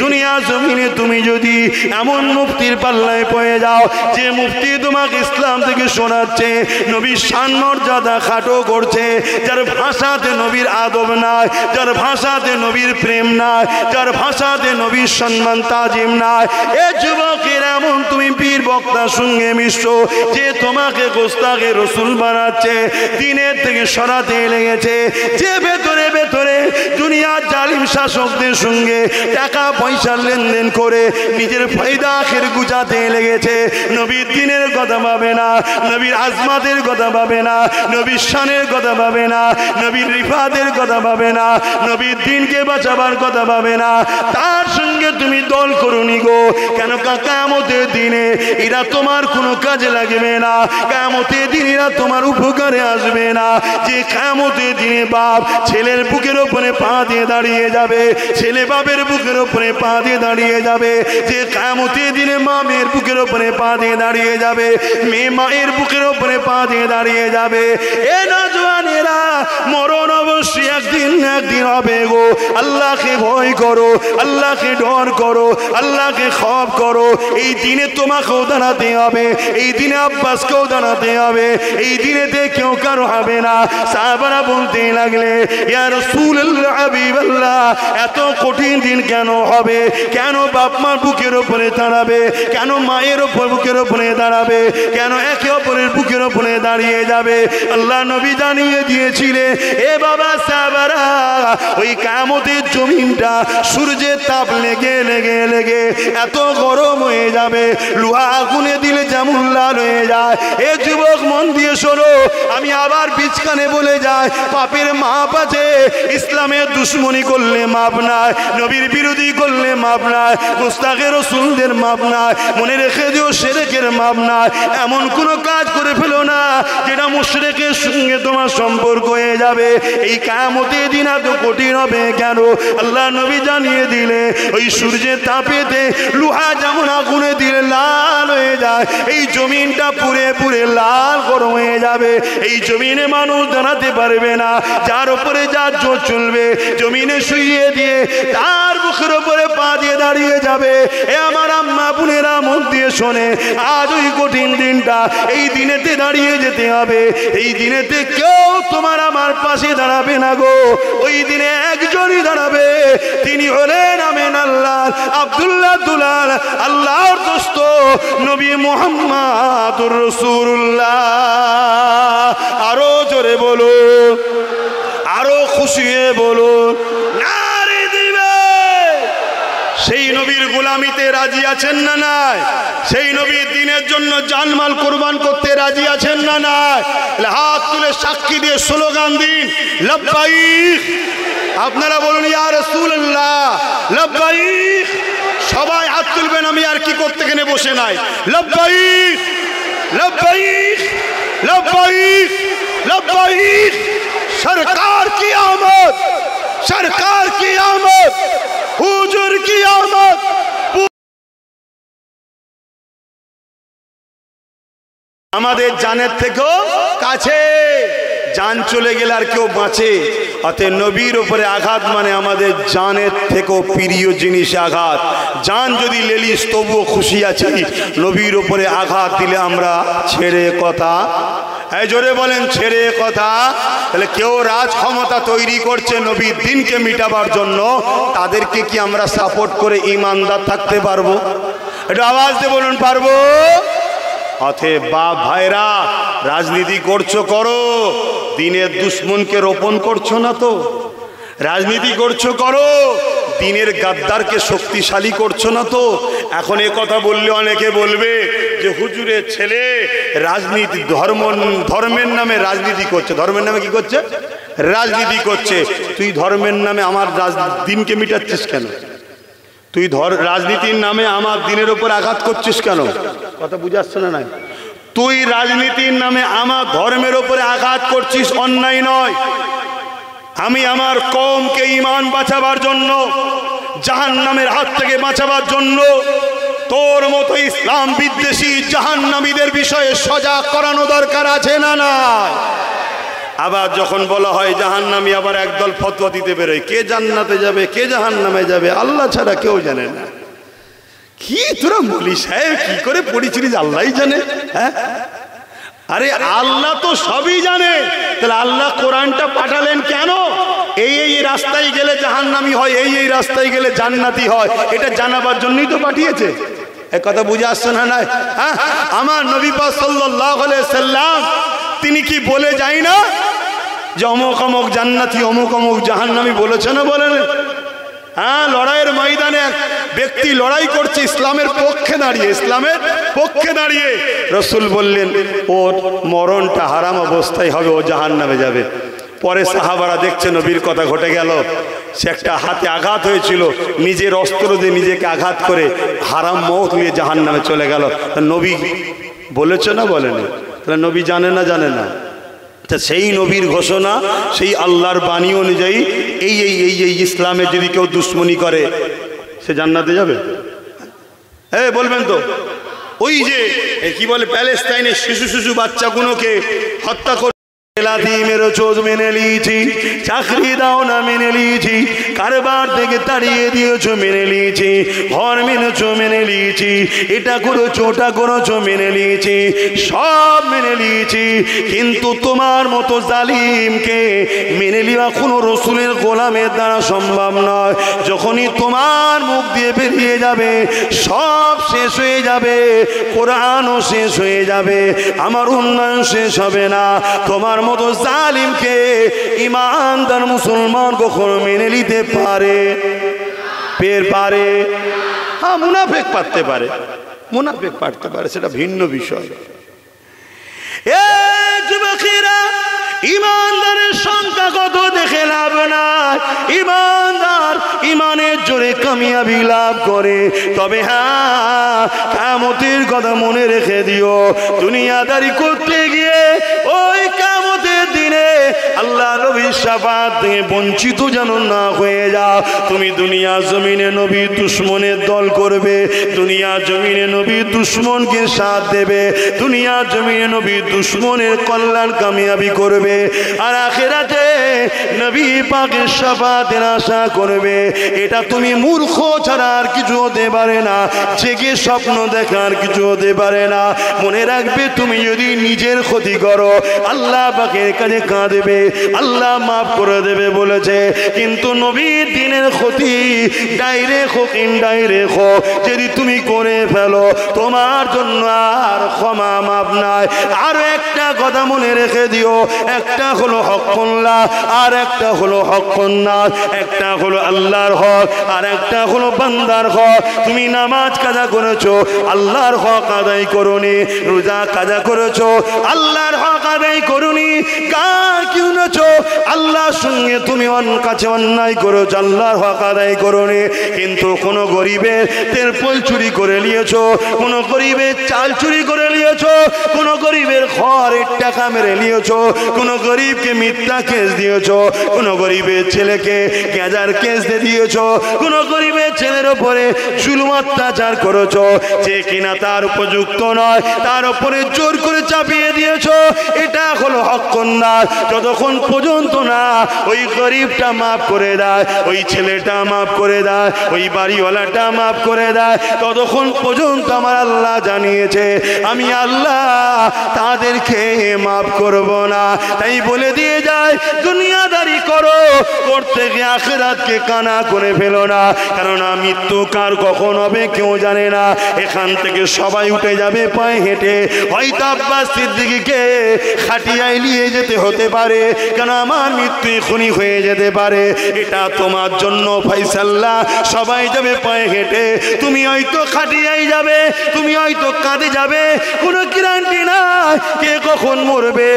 [SPEAKER 1] দুনিয়া জমিনে তুমি যদি এমন মুফতির পাল্লায় পড়ে যাও, যে মুফতি তোমাকে ইসলাম থেকে শোনাচ্ছে, নবীর শান মর্যাদা খাটো করছে, যার ভাষাতে নবীর আদব নাই, যার ভাষাতে নবীর প্রেম নাই, যার ভাষাতে নবীর সম্মান তাজিম নাই, এ যুবকের এমন তুমি পীর বক্তার সঙ্গে মিশছো, যে তোমাকে গোস্তাখে রসুল বানাচ্ছে, দিনের থেকে সরাতে লেগেছে, যে ভেতরে ভেতরে দুনিয়ার জালিম শাসকদের সঙ্গে টাকা পয়সা লেনদেন করে নিজের ফায়দা আখের গুজাতে লেগেছে, নবীর দিনের কথা ভাবে না, নবীর আজমাতের কথা ভাবে না, নবীর শানের কথা ভাবে না, নবীর রিফাতের কথা ভাবে না, নবীর দিনকে বাঁচাবার কথা ভাবে না, তার সঙ্গে তুমি দল করুনি গো। কেন? কিয়ামতের দিনে এরা তোমার কোনো কাজে লাগবে না, কিয়ামতের দিন এরা তোমার উপকারে আসবে না। যে কিয়ামতের দিনে বাপ ছেলের বুকের উপরে পা দিয়ে দাঁড়িয়ে যাবে, ছেলে বাপের বুকের উপরে পা দিয়ে দাঁড়িয়ে যাবে, যে কিয়ামতের দিনে মা মেয়ের বুকের উপরে পা দিয়ে দাঁড়িয়ে যাবে, মেয়ে মায়ের বুকের উপরে পা দিয়ে দাঁড়িয়ে যাবে। এ নওজওয়ানেরা, মরণ অবশ্যই একদিন একদিন হবে গো। আল্লাহকে ভয় করো, আল্লাহকে ডর করো, আল্লাহকে খৌফ করো। এই দিনে তোমাকেও দাঁড়াতে হবে, এই দিনে আব্বাসকেও দাঁড়াতে হবে, এই দিনেতে কেউ কারো হবে না। সাহাবারা বলতে লাগলে, ইয়া রাসূলুল্লাহ, হাবিবাল্লাহ, এত কঠিন দিন কেন হবে? কেন বাপ মার বুকের উপরে দাঁড়াবে? কেন মায়ের উপর বুকের উপরে দাঁড়াবে? কেন একে অপরের বুকের উপরে দাঁড়িয়ে যাবে? আল্লাহ নবী জানিয়ে দিয়েছিলেন, এ বাবা সাহাবারা, ওই কিয়ামতের জমিনটা সূর্যের তাপ লেগে লেগে লেগে এত গরম হয়ে যাবে, লোহা আগুনে দিলে যেমন লাল হয়ে যায়। এ যুবক, মন দিয়ে দিয়ে শোনো, আমি আবার বিচকানে বলে যাই, পাপের মাপ আছে। ইসলামের দুশ্মনী করলে মাপ নাই, নবীর বিরোধী করলে মাপ নাই, মুস্তাকে রসুলদের মাপ নাই। মনে রেখে দিও, শিরকের মাপ নাই। এমন কোনো কাজ করে ফেলো না যেটা মুশরিকের সঙ্গে তোমার সম্পর্ক হয়ে যাবে। এই কিয়ামতের দিন এত কঠিন হবে কেন? আল্লাহ নবী জানিয়ে দিলে, ওই সূর্যের তাপেতে লোহা যেমন আগুনে দিলে লাল হয়ে যায়, এই জমিনটা পুড়ে পুড়ে লাল গরম হয়ে যাবে। এই জমিনে মানুষ দাঁড়াতে পারবে না, যার উপরে যার জোর চলবে জমিনে শুইয়ে দিয়ে তার মুখের উপরে পা দিয়ে দাঁড়িয়ে যাবে। এ আমার আম্মা বোনেরা মন দিয়ে শোনে, আজ ওই কঠিন দিনটা, এই দিনেতে দাঁড়িয়ে যেতে হবে। এই দিনেতে কেউ তোমার আমার পাশে দাঁড়াবে না গো, ওই দিনে একজনই দাঁড়াবে, তিনি হলেন আমিন আল্লাহ আব্দুল্লাহ দুলাল, আল্লাহর দোস্ত নবী মুহাম্মাদুর রাসূলুল্লাহ। আরো জোরে বলো, আরো খুশি হয়ে বলো, নারে দিবে। সেই নবীর গোলামিতে রাজি আছেন না নাই? সেই নবীর দিনের জন্য জানমাল কুরবান করতে রাজি আছেন না নাই? হাত তুলে সাক্ষী দিয়ে স্লোগান দিন, লব্বাইক। আপনারা বলুন ইয়া রাসূলুল্লাহ লব্বাইক। সবাই হাত তুলবেন, আমি আর কি করতে এখানে বসে নাই। লব্বাইক লব্বাইক লব্বাইক লব্বাইক। সরকার কি আমদ, সরকার কি আমদ, হুজুর কি আমদ। আমাদের জানের থেকেও কাছে, জান চলে গেলে আর কেউ বাঁচে। অতএব নবীর উপরে আঘাত মানে আমাদের জানের থেকেও প্রিয় জিনিসে আঘাত। জান যদি লেলিস তবুও খুশি আছি, নবীর উপরে আঘাত দিলে আমরা ছেড়ে কথা। এই জোরে বলেন, ছেড়ে কথা। তাহলে কেউ রাজ ক্ষমতা তৈরি করছে নবীর দিনকে মিটাবার জন্য, তাদেরকে কি আমরা সাপোর্ট করে ইমানদার থাকতে পারবো? একটু আওয়াজ দিয়ে বলুন, পারবো? অতএব বাপ ভাইরা, রাজনীতি করছো করো, দিনের দুশ্মনকে রোপণ করছো না তো। রাজনীতি করছো করো, দিনের গাদ্দারকে শক্তিশালী করছো না তো। এখন এ কথা বললে অনেকে বলবে যে হুজুরের ছেলে রাজনীতি ধর্মের নামে রাজনীতি করছে। ধর্মের নামে কি করছে? রাজনীতি করছে। তুই ধর্মের নামে আমার দিনকে মিটাচ্ছিস কেন? তুই রাজনীতির নামে আমার দিনের উপর আঘাত করছিস কেন? কথা বুঝাচ্ছ না নাই? তুই রাজনীতির নামে আমার ধর্মের উপরে আঘাত করছিস, অন্যায় নয়। আমি আমার কওমকে ঈমান বাঁচাবার জন্য, জাহান্নামের হাত থেকে বাঁচাবার জন্য তোর মতো ইসলাম বিদ্বেষী জাহান্নামীদের বিষয়ে সজাগ করানো দরকার আছে না না? আবার যখন বলা হয় জাহান্নামী, আবার একদল ফতোয়া দিতে বেরোয়, কে জান্নাতে যাবে কে জাহান্নামে যাবে আল্লাহ ছাড়া কেউ জানে না। কি তোরা মৌলী সাহেব কি করে পড়েছিলিস আল্লাহই জানে। হ্যাঁ, আরে আল্লাহ তো সবই জানে। তাহলে আল্লাহ কোরআনটা পাঠালেন কেন? এই এই রাস্তায় গেলে জাহান্নামী হয়, এই এই রাস্তায় গেলে জান্নাতি হয়, এটা জানাবার জন্যই তো পাঠিয়েছে। এই কথা বুঝে আসছে না নাই? হ্যাঁ, আমার নবী পাক সাল্লাল্লাহু আলাইহি সাল্লাম তিনি কি বলে যায় না যে অমুক অমুক জান্নাতি অমুক অমুক জাহান্নামী বলেছে না? বলেন। হ্যাঁ, লড়াইয়ের ময়দানে এক ব্যক্তি লড়াই করছে ইসলামের পক্ষে দাঁড়িয়ে, ইসলামের পক্ষে দাঁড়িয়ে। রসুল বললেন ওর মরণটা হারাম অবস্থায় হবে, ও জাহান্নামে যাবে। পরে সাহাবারা দেখছে নবীর কথা ঘটে গেল, সে একটা হাতে আঘাত হয়েছিল, নিজের অস্ত্র দিয়ে নিজেকে আঘাত করে হারাম মওত নিয়ে জাহান্নামে চলে গেল। নবী বলেছে না বলেনি? তাহলে নবী জানে না জানে না? সেই নবীর ঘোষণা, সেই আল্লাহর বাণী অনুযায়ী এই এই এই এই ইসলামে যদি কেউ দুশ্মনী করে সে জান্নাতে যাবে? হ্যাঁ বলবেন তো? ওই যে কি বলে প্যালেস্টাইনের শিশু শিশু বাচ্চাগুলোকে হত্যা করে মেরেছোজ মেনে নিয়েছি, চাকরি দাও না মেনে নিয়েছি, কারবার থেকে তাড়িয়ে দিয়েছো মেনে নিয়েছি, ঘর মেনেছো মেনে নিয়েছি, এটা করেছো ওটা করেছো মেনে নিয়েছি, সব মেনে নিয়েছি। কিন্তু তোমার মতো জালিমকে মেনে নেওয়া কোনো রসুলের গোলামের দ্বারা সম্ভব নয়। যখনই তোমার মুখ দিয়ে বেরিয়ে যাবে সব শেষ হয়ে যাবে, কোরআনও শেষ হয়ে যাবে, আমার উন্নয়ন শেষ হবে না। তোমার মতো জালিমকে ইমানদার মুসলমান কখনো মেনে নিতে পারে? পারে? হ্যাঁ, মুনাফিক পারতে পারে, মুনাফিক পারতে পারে, সেটা ভিন্ন বিষয়। ইমানদার ইমানের জোরে কামিয়াবি লাভ করে। তবে হ্যাঁ, কিয়ামতের কথা মনে রেখে দিও, দুনিয়াদারি করতে গিয়ে ওই কিয়ামতের দিনে আল্লাহ নবীর শাফাত থেকে বঞ্চিত যেন না হয়ে যাও। তুমি দুনিয়া জমিনে নবীর দুশ্মনের দল করবে, দুনিয়া জমিনে নবীর দুশ্মনকে সাথ দেবে, দুনিয়া জমিনে নবীর দুশ্মনের কল্যাণ কামিয়াবি করবে, আর আখিরাতে নবী পাকের শাফাতের আশা করবে। এটা তুমি মূর্খ ছাড়া আর কিছু হতে পারে না, জেগে স্বপ্ন দেখার কিছু হতে পারে না। মনে রাখবে, তুমি যদি নিজের ক্ষতি করো আল্লাহ পাকের কাছে কাঁদবে, আল্লাহ মাফ করে দেবে বলেছে। কিন্তু নবীর দিনের ক্ষতি ডাইরেক্ট হোক ইনডাইরেক্ট হোক যদি তুমি করে ফেলো, তোমার জন্য আর ক্ষমা মাফ নাই। আরো একটা কথা মনে রেখে দিও, একটা হলো হকুল্লাহ আর একটা হলো হকুন নাস। একটা হলো আল্লাহর হক আর একটা হলো বান্দার হক। তুমি নামাজ কাজা করেছো, আল্লাহর হক আদায় করোনি, রোজা কাজা করেছো, আল্লাহর হক আদায় করোনি, গান কিনেছো, আল্লাহর সঙ্গে তুমি কাছে অন্যায় করেছো, আল্লাহর হক আদায় করোনি। কিন্তু কোনো গরিবের তেরপল চুরি করে নিয়েছো, কোনো গরিবের চাল চুরি করে নিয়েছো, কোনো গরিবের ঘরের টাকা মেরে নিয়েছো, কোনো গরিবকে মিথ্যা কেস দিয়েছো, কোনো গরিবের ছেলেকে গ্যাজার কেস দিয়ে দিয়েছো, কোনো গরিবের ছেলের উপরে জুলুম অত্যাচার করেছো, যে কিনা তার উপযুক্ত নয় তার উপরে জোর করে চাপিয়ে দিয়েছো। এটা হলো হকুন নাস। যতক্ষণ পর্যন্ত না ওই গরিবটা মাফ করে দেয়, ওই ছেলেটা মাফ করে দেয়, ওই বাড়িওয়ালাটা মাফ করে দেয়, ততক্ষণ পর্যন্ত আমার আল্লাহ জানিয়েছে আমি আল্লাহ তাদেরকে মাফ করব না। তাই বলে দিয়ে যায়, দুনিয়াদারি করো, করতে গিয়ে আখিরাতকে কানা করে ফেলো না, কারণ মৃত্যু কার কখন হবে কেউ জানে না। এখান থেকে সবাই উঠে যাবে পায়ে হেঁটে, হয়তো আব্বাস সিদ্দিকীকে খাটিয়ায় নিয়ে যেতে হতে পারে, কারণ আমার মৃত্যু এখনই হয়ে যেতে পারে। এটা তোমার জন্য ফাইসাল্লা, সবাই যাবে পায়ে হেঁটে, তুমি হয়তো খাটিয়ায় যাবে, তুমি হয়তো কাঁধে যাবে, কোনো গ্যারান্টি না কে কখন মরবে।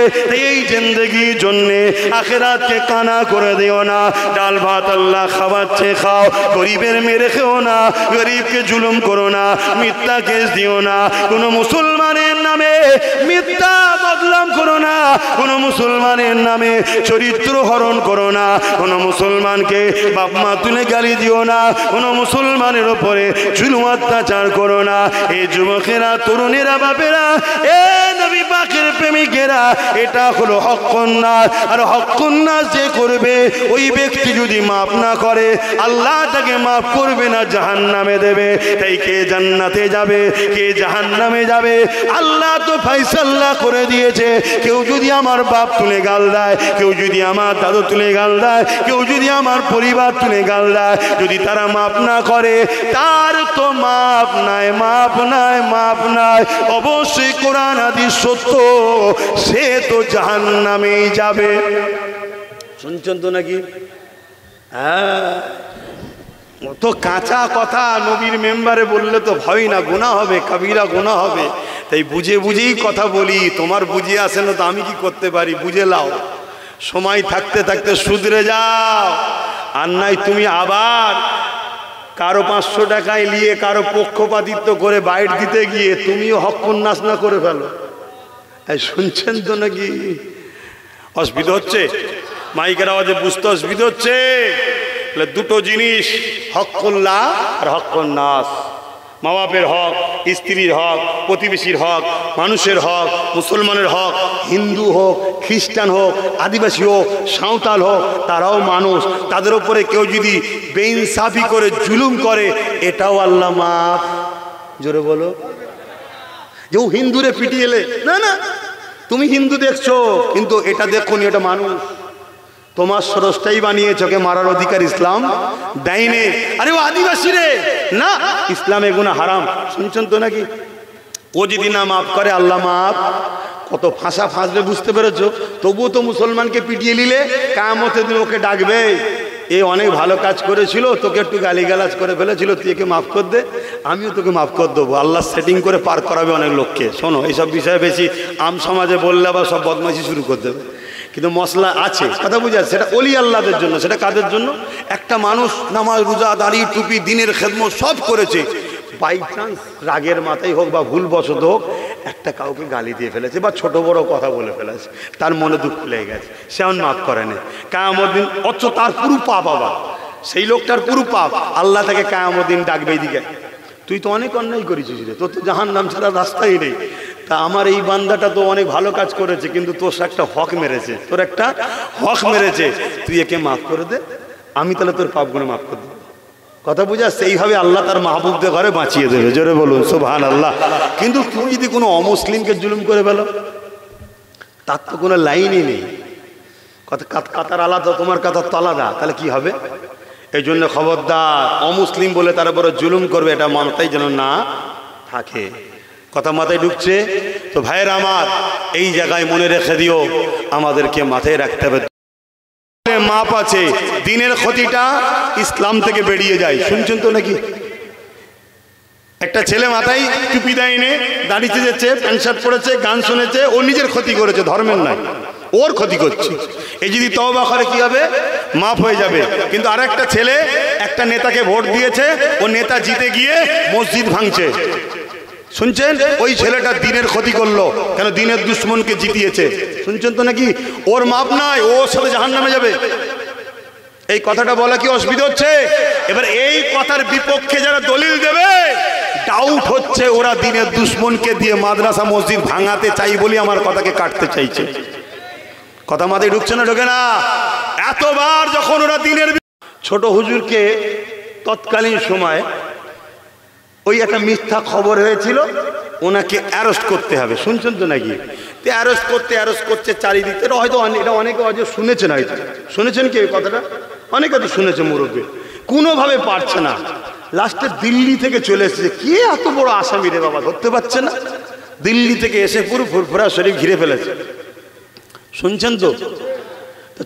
[SPEAKER 1] এই জিন্দেগির জন্যে আখিরাতকে কানা করে দিও না। ডাল ভাত আল্লাহ খাওয়াচ্ছে, খাও, গরিবের মেরে খেও না, গরিবকে জুলুম করো না, মিথ্যা কেস দিও না, কোনো মুসলমানের নামে মিথ্যা বদনাম করো না, কোনো মুসলমানের নামে চরিত্র হরণ করো না, কোনো মুসলমানকে বাপ মা তুলে গালি দিও না, কোনো মুসলমানের ওপরে জুলুম অত্যাচার করো না। এই যুবকেরা, তরুণেরা, বাপেরা, এ নবী পাকের প্রেমিকেরা, এটা হলো হকুন নাস। আর হকুন নাস যে করবে, ওই ব্যক্তি যদি মাফ না করে আল্লাহ তাকে মাফ করবে না, জাহান্নামে দেবে। তাই কে জান্নাতে যাবে, কে জাহান্নামে যাবে, আল্লাহ তো ফাইসাল্লা করে দিয়েছে। কেউ যদি আমার বাপ তুলে গাল দেয়, কেউ যদি আমার দাদু তুলে গাল দেয়, কেউ যদি আমার পরিবার তুলে গাল দেয়, যদি তারা মাফ না করে, তার তো মাফ নাই, মাফ নাই, মাফ নাই। অবশ্যই কোরআন হাদিস সত্য, সে তো জাহান্নামেই যাবে। শুনছেন তো নাকি? হ্যাঁ, তো কাঁচা কথা নবীর মেম্বারে বললে তো ভয় না, গুনাহ হবে, কবিরা গুনাহ হবে। তাই বুঝে বুঝেই কথা বলি। তোমার বুঝে আসে না তো আমি কি করতে পারি, বুঝে লাও। সময় থাকতে থাকতে শুধরে যাও, আর নাই তুমি আবার কারো 500 টাকায় নিয়ে কারো পক্ষপাতিত্ব করে বাইট দিতে গিয়ে তুমিও হকুন নাস না করে ফেলো। শুনছেন তো নাকি? অসুবিধা হচ্ছে, মাইকের আওয়াজে বুঝতে অসুবিধা হচ্ছে। দুটো জিনিস, হকুল্লাহ আর হকুন নাস। মা বাপের হক, স্ত্রীর হক, প্রতিবেশীর হক, মানুষের হক, মুসলমানের হক, হিন্দু হোক, খ্রিস্টান হোক, আদিবাসী হোক, সাঁওতাল হোক, তারাও মানুষ। তাদের উপরে কেউ যদি বেইনসাফি করে জুলুম করে, এটাও আল্লাহ মাফ। জোরে বলো। যে ও হিন্দুরে পিটিয়ে এলে, না না, তুমি হিন্দু দেখছো কিন্তু এটা দেখো নি, এটা মানুষ। তোমার স্রষ্টাই বানিয়েছ, ওকে মারার অধিকার ইসলাম দেয়নি। আরে ও আদিবাসী রে, না, ইসলামে গুনাহ হারাম। শুনছেন তো নাকি? ও যদি না মাফ করে আল্লাহ মাফ। কত ফাঁসা ফাঁসবে বুঝতে পেরেছো? তবুও তো মুসলমানকে পিটিয়ে নিলে কিয়ামতের দিন ওকে ডাকবে, এ অনেক ভালো কাজ করেছিল, তোকে একটু গালিগালাজ করে ফেলেছিল, তুই একে মাফ কর দে, আমিও তোকে মাফ করে দেবো। আল্লাহ সেটিং করে পার করাবে অনেক লোককে। শোনো, এইসব বিষয়ে বেশি আম সমাজে বললে আবার সব বদমাইশি শুরু করে দেবে। কিন্তু মশলা আছে, কথা বুঝা, সেটা ওলি আল্লাহদের জন্য। সেটা কাদের জন্য? একটা মানুষ নামাজ রোজা দাড়ি টুপি দিনের খেদমত সব করেছে, বাই চান্স রাগের মাথায় হোক বা ভুলবশত হোক একটা কাউকে গালি দিয়ে ফেলেছে বা ছোট বড় কথা বলে ফেলেছে, তার মনে দুঃখ লেগে গেছে, সে আমার মাফ করে না। কিয়ামত দিন অথচ তার পুরো পাপ, আবার সেই লোকটার পুরো পাপ, আল্লাহ তাকে কিয়ামত দিন ডাকবে, এইদিকে তুই তো অনেক অন্যায় করেছিস রে, তোর তো জাহান্নাম ছাড়া রাস্তাই নেই, তা আমার এই বান্দাটা তো অনেক ভালো কাজ করেছে, কিন্তু তোর একটা হক মেরেছে, তোর একটা হক মেরেছে, তুই একে মাফ করে দে, আমি তাহলে তোর পাপগুলো মাফ করে দেবো। কথা বুঝাচ্ছে? এইভাবে আল্লাহ তার মাহবুবদের ঘরে বাঁচিয়ে দেবে, জোরে বলুন সুবহানাল্লাহ। কিন্তু তুমি যদি কোনো অমুসলিমকে জুলুম করে ফেলো, তার তো কোনো লাইনই নেই, কাতার আলাদা, তোমার কাতার তো আলাদা, তাহলে কি হবে? এই জন্য খবরদার, অমুসলিম বলে তার উপরে জুলুম করবে এটা মাথায় যেন না থাকে। কথা মাথায় ঢুকছে তো? ভাইয়ের আমার, এই জায়গায় মনে রেখে দিও, আমাদেরকে মাথায় রাখতে হবে মাপ আছে। দিনের ক্ষতিটা ইসলাম থেকে বেরিয়ে যায়। শুনছেন তো নাকি? একটা ছেলে মাথায় টুপি দেয়নি, দাঁড়িয়ে যাচ্ছে, প্যান্ট শার্ট পরেছে, গান শুনেছে, ও নিজের ক্ষতি করেছে, ধর্মের নয়, ওর ক্ষতি করছে। এই যদি তওবা করে কি হবে? মাফ হয়ে যাবে। কিন্তু আরেকটা ছেলে একটা নেতাকে ভোট দিয়েছে, ও নেতা জিতে গিয়ে মসজিদ ভাঙছে, শুনছেন? ওই ছেলেটা দিনের ক্ষতি করলো, কেন? দিনের দুশ্মনকে জিতিয়েছে। শুনছেন তো নাকি? ওর মাপ নাই, ওর সাথে জাহান্নামে যাবে। এই কথাটা বলা কি অসুবিধা হচ্ছে? এবার এই কথার বিপক্ষে যারা দলিল দেবে, ডাউট হচ্ছে ওরা দিনের দুশ্মনকে দিয়ে মাদ্রাসা মসজিদ ভাঙাতে চাই বলে আমার কথাকে কাটতে চাইছে। কথা মাথায় ঢুকছে না? ঢোকে না? এতবার যখন ওরা দিনের, ছোট হুজুরকে তৎকালীন সময় ওই একটা মিথ্যা খবর হয়েছিল, ওনাকে অ্যারেস্ট করতে হবে। শুনছেন তো নাকি? অ্যারেস্ট করতে চারিদিকে, হয়তো এটা অনেকে হয়তো শুনেছেন, হয়তো শুনেছেন কি কথাটা? অনেকে তো শুনেছে, মুরব্বী কোনোভাবে পারছে না, লাস্টে দিল্লি থেকে চলে এসেছে। কে এত বড় আসামি রে বাবা, ধরতে পারছে না, দিল্লি থেকে এসে পুরো ফুরফুরা শরীফ ঘিরে ফেলেছে। শুনছেন তো?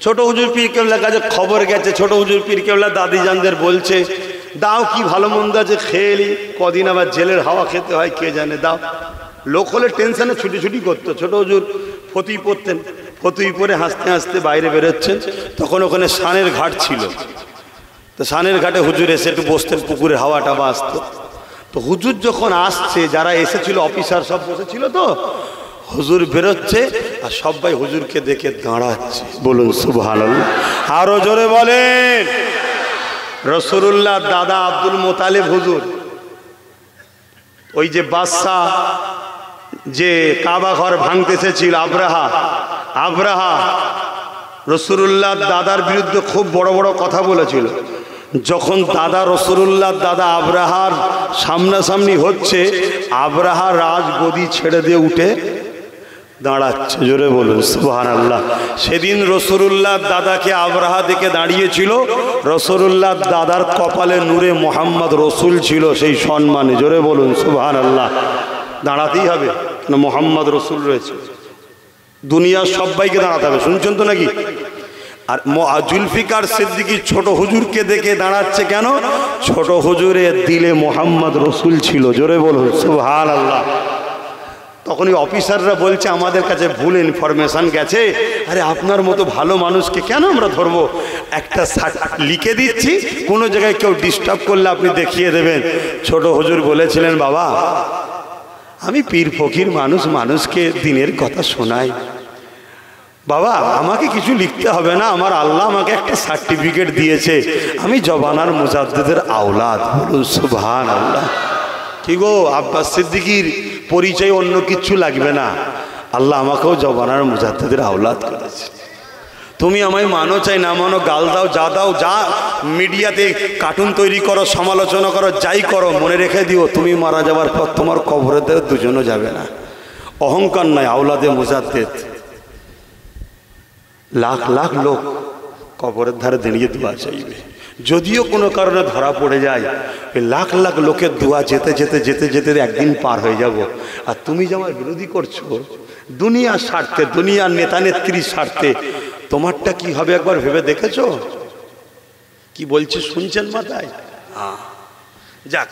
[SPEAKER 1] ছোট হুজুর পীর কেবলার কাছে খবর গেছে, ছোট হুজুর পীর কেবলা দাদিজানদের বলছে, দাও কি ভালো মন্দ আছে খেয়ে নি, কদিন আবার জেলের হাওয়া খেতে হয় কে জানে, দাও। লোক হলে টেনশনে ছুটি করতো। ছোট হুজুর ফতুই পড়তেন, ফতুই পরে হাসতে হাসতে বাইরে বেরোচ্ছেন, তখন ওখানে সানের ঘাট ছিল, তো সানের ঘাটে হুজুর এসে একটু বসতেন, পুকুরের হাওয়া টাওয়া আসতো। তো হুজুর যখন আসছে, যারা এসেছিল অফিসার সব বসেছিল, তো হুজুর বেরোচ্ছে আর সবাই হুজুরকে দেখে দাঁড়াচ্ছে। বলুন সুবহানাল্লাহ, আরো জোরে বলেন। রাসূলুল্লাহ দাদা আব্দুল মোতালেব হুজুর, ওই যে বাদশা যে কাবা ঘর ভাঙতে এসেছিল, আব্রাহা রাসূলুল্লাহ দাদার বিরুদ্ধে খুব বড় বড় কথা বলেছিল। যখন দাদা রাসূলুল্লাহ দাদা আব্রাহার সামনাসামনি হচ্ছে, আব্রাহা রাজগদি ছেড়ে দিয়ে উঠে দাঁড়াচ্ছে। জোরে বলুন সুবহানাল্লাহ। সেদিন রাসূলুল্লাহ দাদাকে আব্রাহা দেখে দাঁড়িয়েছিল, রাসূলুল্লাহ দাদার কপালে নূরে মোহাম্মদ রসুল ছিল, সেই সম্মানে। জোরে বলুন সুবহানাল্লাহ। দাঁড়াতেই হবে, মোহাম্মদ রসুল রয়েছে, দুনিয়ার সবাইকে দাঁড়াতে হবে। শুনছেন তো নাকি? আর জুলফিকার সিদ্দিকী ছোট হুজুরকে দেখে দাঁড়াচ্ছে কেন? ছোট হুজুরের দিলে মোহাম্মদ রসুল ছিল। জোরে বলুন সুবহানাল্লাহ। তখন ওই অফিসাররা বলছে, আমাদের কাছে ভুল ইনফরমেশন গেছে, আরে আপনার মতো ভালো মানুষকে কেন আমরা ধরবো, একটা লিখে দিচ্ছি, কোনো জায়গায় কেউ ডিস্টার্ব করলে আপনি দেখিয়ে দেবেন। ছোট হুজুর বলেছিলেন, বাবা আমি পীর ফকির মানুষ, মানুষকে দিনের কথা শোনাই, বাবা আমাকে কিছু লিখতে হবে না, আমার আল্লাহ আমাকে একটা সার্টিফিকেট দিয়েছে, আমি জবানার মুজাদ্দিদের আওলাদ। বলুন সুবহানাল্লাহ। কি গো, আব্বাস সিদ্দিকীর পরিচয় অন্য কিচ্ছু লাগবে না, আল্লাহ আমাকেও জবানার মুজাদ্দিদের আওলাদ করেছে। তুমি আমায় মানো চাই না মানো, গাল দাও যা দাও, যা মিডিয়াতে কার্টুন তৈরি করো, সমালোচনা করো, যাই করো, মনে রেখে দিও, তুমি মারা যাওয়ার পর তোমার কবরেতে দুজনও যাবে না। অহংকার নয়, আওলাদে মুজাদ্দিদ। লাখ লাখ লোক কবরের ধারে দাঁড়িয়ে দোয়া চাইবে, যদিও কোনো কারণে ধরা পড়ে যায়, ওই লাখ লাখ লোকের দোয়া যেতে যেতে যেতে যেতে একদিন পার হয়ে যাব। আর তুমি যে আমার বিরোধী করছো দুনিয়ার স্বার্থে, দুনিয়ার নেতা নেত্রীর স্বার্থে, তোমারটা কি হবে একবার ভেবে দেখেছো? কি বলছি শুনছেন মাথায়? যাক,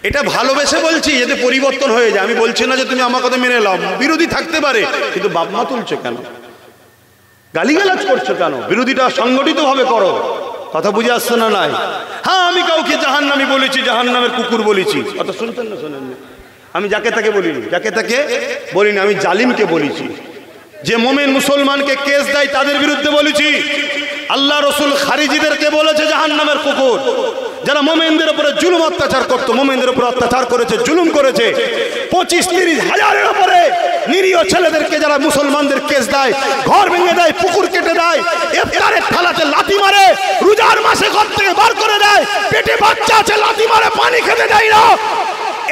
[SPEAKER 1] এটা ভালোবেসে বলছি যাতে পরিবর্তন হয়ে যায়। আমি বলছি না যে তুমি আমার কথা মেনে নাও, বিরোধী থাকতে পারে, কিন্তু বাপ মা তুলছো কেন? গালিগালাজ করছো কেন? বিরোধিতা সংগঠিতভাবে করো। কথা বুঝে আসছে না? নাই। হ্যাঁ, আমি কাউকে জাহান্নামী বলেছি, জাহান্নামের কুকুর বলেছি, কথা শুনতেন না শোনেননি? আমি যাকে তাকে বলিনি, যাকে তাকে বলিনি, আমি জালিমকে বলেছি। যে মোমেন মুসলমানকে কেস দেয় তাদের বিরুদ্ধে বলেছি। আল্লাহ রসুল খারিজিদেরকে বলেছে জাহান্নামের কুকুর। যারা মোমেনদের উপরে জুলুম অত্যাচার করতো, মোমেনদের উপরে অত্যাচার করেছে, জুলুম করেছে। 25-30 হাজারের উপরে নিরীহ ছেলেদেরকে যারা মুসলমানদের কেস দেয়, ঘর ভেঙে দেয়, পুকুর কেটে দেয়, ইফতারের থালাতে লাথি মারে, রোজার মাসে ঘর থেকে বার করে দেয়, পেটে বাচ্চা আছে লাথি মারে, পানি খেতে দেয় না।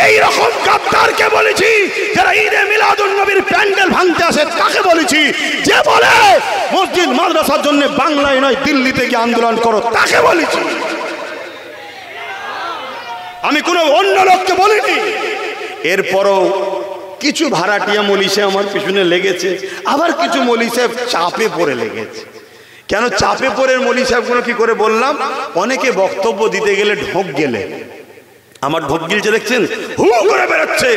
[SPEAKER 1] এই রকম গাদ্দারকে বলেছি। যারা ঈদে মিলাদুন নবীর প্যান্ডেল ভাঙতে আসে তাকে বলেছি। যে বলে মসজিদ মাদ্রাসার জন্য বাংলায় নয় দিল্লিতে গিয়ে আন্দোলন করো তাকে বলেছি। আমি কোনো অন্য লোককে বলিনি। এরপরও কিছু ভাড়াটিয়া মৌলী সাহেব আমার পিছনে লেগেছে, আবার কিছু মৌলী সাহেব চাপে পড়ে লেগেছে। কেন চাপে পড়ে মৌলী সাহেবগুলো কি করে বললাম? অনেকে বক্তব্য দিতে গেলে ঢোক গেলে, আমার ঢোক গিলছে দেখছেন, হু করে বেরোচ্ছে,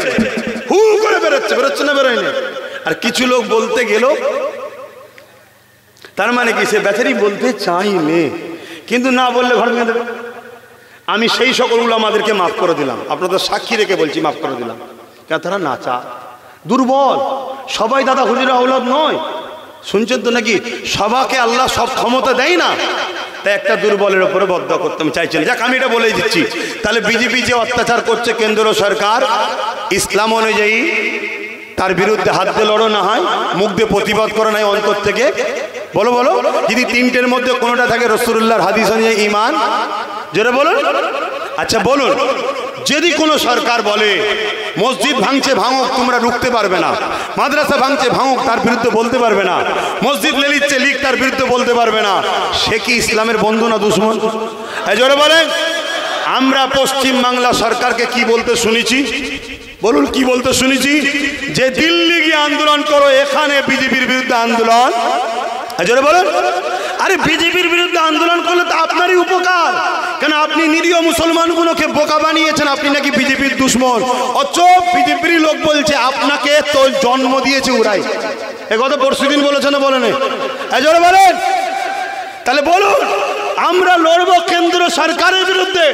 [SPEAKER 1] হু করে বেরোচ্ছে, বেরোচ্ছে না বেরোয়নি। আর কিছু লোক বলতে গেল, তার মানে কি সে বেচারি বলতে চাইনি, কিন্তু না বললে ঘর ভেঙে দেবে। আমি সেই সকল উলামাদেরকে মাফ করে দিলাম, আপনাদের সাক্ষী রেখে বলছি মাফ করে দিলাম। কেন? তারা নাচা দুর্বল। সবাই দাদা হুজুরের আওলাদ নয়, শুনছেন তো নাকি? সবাকে আল্লাহ সব ক্ষমতা দেয় না। তাই একটা দুর্বলের উপরে বদয়া করতে আমি চাইছি না। যাক, আমি এটা বলেই দিচ্ছি। তাহলে বিজেপি যে অত্যাচার করছে কেন্দ্র সরকার, ইসলাম অনুযায়ী তার বিরুদ্ধে হাত দিয়ে লড়ো, না হয় মুখ দিয়ে প্রতিবাদ করো, নাই অন্তর থেকে বলো। বলো যদি তিনটের মধ্যে কোনোটা থাকে রাসূলুল্লাহর হাদিস অনুযায়ী ঈমান, জোরে বলুন। আচ্ছা বলুন, যদি কোনো সরকার বলে মসজিদ ভাঙছে ভাঙুক, তোমরা রুখতে পারবে না, মাদ্রাসা ভাঙছে ভাঙুক, তার বিরুদ্ধে বলতে পারবে না, মসজিদ লেলিচ্ছে লিক, তার বিরুদ্ধে বলতে পারবে না, সে কি ইসলামের বন্ধু না দুশমন? জোরে বলেন। আমরা পশ্চিম বাংলা সরকারকে কি বলতে শুনেছি? বলুন কি বলতে শুনেছি? যে দিল্লি গিয়ে আন্দোলন করো, এখানে বিজেপির বিরুদ্ধে আন্দোলন। জোরে বলুন। আরে বিজেপির বিরুদ্ধে আন্দোলন করলে তো আপনারই উপকার। কেন? আপনি নিরীহ মুসলমানগুলোকে বোকা বানিয়েছেন, আপনি নাকি বিজেপির দুশ্মন। অথচ বিজেপির লোক বলছে আপনাকে তো জন্ম দিয়েছে উড়াই। এ কথা পরশুদিন বলেছে না বলেন? জোরে বলেন। তাহলে বলুন, আমরা লড়বো কেন্দ্র সরকারের বিরুদ্ধে,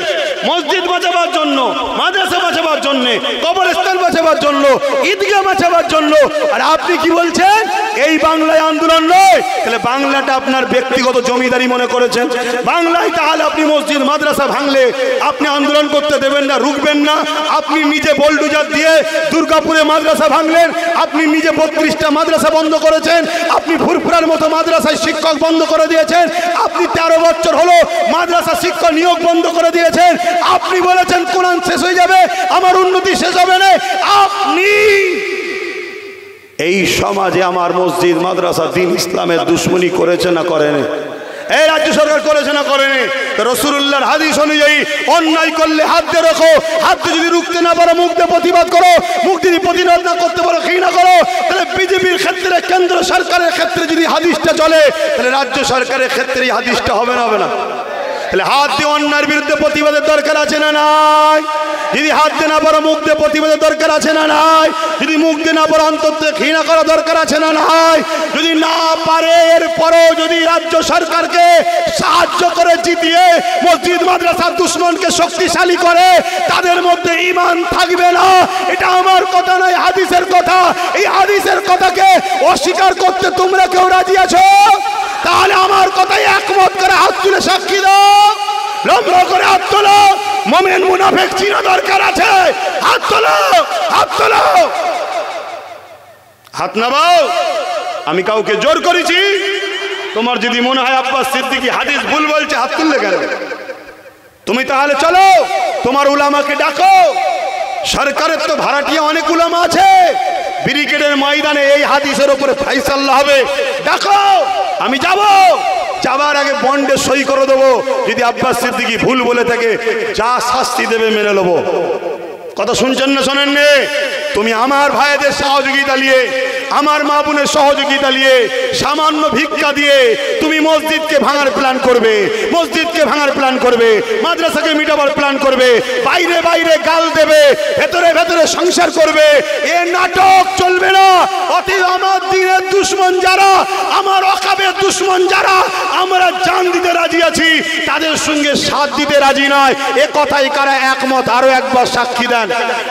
[SPEAKER 1] মসজিদ বাঁচাবার জন্য, মাদ্রাসা বাঁচাবার জন্য, কবরস্থান বাঁচাবার জন্য, ঈদগাহ বাঁচাবার জন্য। আর আপনি কি বলছেন? এই বাংলায় আন্দোলন নয়। তাহলে বাংলাটা আপনার ব্যক্তিগত জমিদারি মনে করেছেন। বাংলায় তাহলে আপনি মসজিদ মাদ্রাসা ভাঙলে আপনি আন্দোলন করতে দেবেন না, রুখবেন না। আপনি নিজে বোলডোজার দিয়ে দুর্গাপুরে মাদ্রাসা ভাঙলেন, আপনি নিজে 32টা মাদ্রাসা বন্ধ করেছেন, আপনি ফুরফুরার মতো মাদ্রাসায় শিক্ষক বন্ধ করে দিয়েছেন, আপনি 13 বছর হলো মাদ্রাসা শিক্ষক নিয়োগ বন্ধ করে দিয়েছেন, আপনি বলেছেন কোরআন শেষ হয়ে যাবে, আমার উন্নতি শেষ হবে না। আপনি এই সমাজে আমার মসজিদ মাদ্রাসা দিন ইসলামের দুশ্মনী করেছে না করেনি? এই রাজ্য সরকার করেছে না করেনি? রাসূলুল্লাহর হাদিস অনুযায়ী অন্যায় করলে হাত দিয়ে রাখো, হাত দিয়ে যদি রুখতে না পারো মুখ দিয়ে প্রতিবাদ করো, মুখ দিয়ে প্রতিবাদ না করতে পারো ঘৃণা করো। তাহলে বিজেপির ক্ষেত্রে, কেন্দ্র সরকারের ক্ষেত্রে যদি হাদিসটা চলে, তাহলে রাজ্য সরকারের ক্ষেত্রে এই হাদিসটা হবে না? হবে না? তাহলে হাত দিয়ে অন্যায়ের বিরুদ্ধে প্রতিবাদের দরকার আছে না নাই? যদি হাত দিয়ে না পারো মুখ দিয়ে প্রতিবাদের দরকার আছে না নাই? যদি মুখ দিয়ে না পারো অন্তর থেকে ঘৃণা করা দরকার আছে না নাই? যদি না পারে এরপরও যদি রাজ্য সরকারকে সাহায্য করে জিতিয়ে মসজিদ মাদ্রাসার দুশ্মনকে শক্তিশালী করে, তাদের মধ্যে ঈমান থাকবে না। এটা আমার কথা নয়, হাদিসের কথা। এই হাদিসের কথাকে অস্বীকার করতে তোমরা কেউ রাজি আছো? তাহলে আমার কথাই একমত করে হাত তুলে সাক্ষী দাও, লম্বা করে হাত তোলো। মুমিন মুনাফিক চিনা দরকার আছে, হাত তোলো, হাত তোলো, হাত নামাও। আমি কাউকে জোর করেছি? তোমার যদি মনে হয় আব্বাস সিদ্দিকী হাদিস ভুল বলছে, হাত তুললে কেন? তুমি তাহলে চলো, তোমার উলামাকে ডাকো। সরকারের তো ভাড়াটিয়া অনেক উলামা আছে, ব্রিগেডের ময়দানে এই হাদিসের উপরে ফাইসাল্লা হবে, ডাকো, আমি যাব। যাবার আগে বন্ডে সই করে দেবো, যদি আব্বাস সিদ্দিকী ভুল বলে থাকে যা শাস্তি দেবে মেনে নেবো। কথা শুনছেন না শোনেননি? তুমি আমার ভাইদের সহযোগিতা নিয়ে, আমার মা বোনের সহযোগিতা নিয়ে, সামান্য ভিক্ষা দিয়ে তুমি মসজিদকে ভাঙার প্ল্যান করবে, মসজিদকে ভাঙার প্ল্যান করবে, মাদ্রাসাকে মিটাবার প্ল্যান করবে, বাইরে বাইরে গাল দেবে, ভেতরে ভেতরে সংসার করবে। এ নাটক চলবে না। অতএব আমার দিনের দুশ্মন যারা, আমার ওয়াকাবের
[SPEAKER 2] দুশ্মন যারা আমরা জান দিতে রাজি আছি, তাদের সঙ্গে সাথ দিতে রাজি নয়। এ কথাই কারা একমত? আরো একবার সাক্ষী দেন,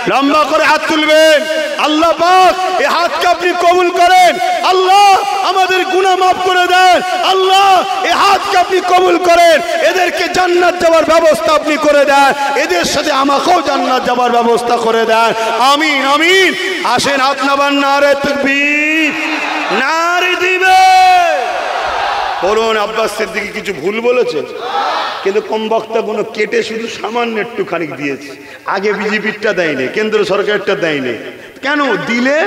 [SPEAKER 2] লম্বা করে হাত তুলবেন। আল্লাহ পাক এই হাতকে আপনি কবুল করেন। আল্লাহ আমাদের গুনাহ মাফ করে দেন। আল্লাহ এই হাতকে আপনি কবুল করেন। এদেরকে জান্নাত যাওয়ার ব্যবস্থা আপনি করে দেন। এদের সাথে আমাকেও জান্নাত যাওয়ার ব্যবস্থা করে দেন। আমিন আমিন। আসেন হাত নামান, নারে তাকবীর, নারে দিবে। বলুন আব্বাস সিদ্দিকী কিছু ভুল বলেছে, কিন্তু কম বক্তাগুলো কেটে শুধু সামান্য একটুখানি দিয়েছে। আগে বিজেপিরটা দেয়নি, কেন্দ্র সরকারটা দেয়নি। কেন দিলে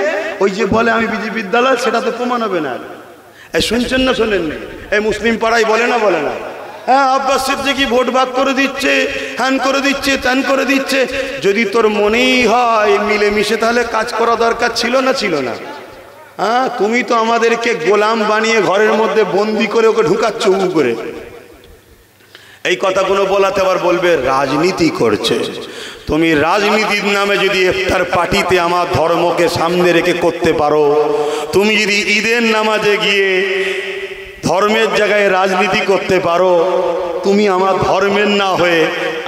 [SPEAKER 2] ওই যে বলে আমি বিজেপির দালাল, সেটা তো প্রমাণ হবে না। এই শুনছেন না শোনেননি? এই মুসলিম পাড়ায় বলে না, বলে না? হ্যাঁ, আব্বাস সিদ্দিকী ভোট ভাগ করে দিচ্ছে, হ্যান করে দিচ্ছে, ত্যান করে দিচ্ছে। যদি তোর মনেই হয় মিলেমিশে, তাহলে কাজ করা দরকার ছিল না? ছিল না? হ্যাঁ, তুমি তো আমাদেরকে গোলাম বানিয়ে ঘরের মধ্যে বন্দি করে ওকে ঢুকাচ্ছ উ করে। এই কথাগুলো বলাতে আবার বলবে রাজনীতি করছে। তুমি রাজনীতির নামে যদি ইফতার পার্টিতে আমার ধর্মকে সামনে রেখে করতে পারো, তুমি যদি ঈদের নামাজে গিয়ে ধর্মের জায়গায় রাজনীতি করতে পারো, তুমি আমার ধর্মের না হয়ে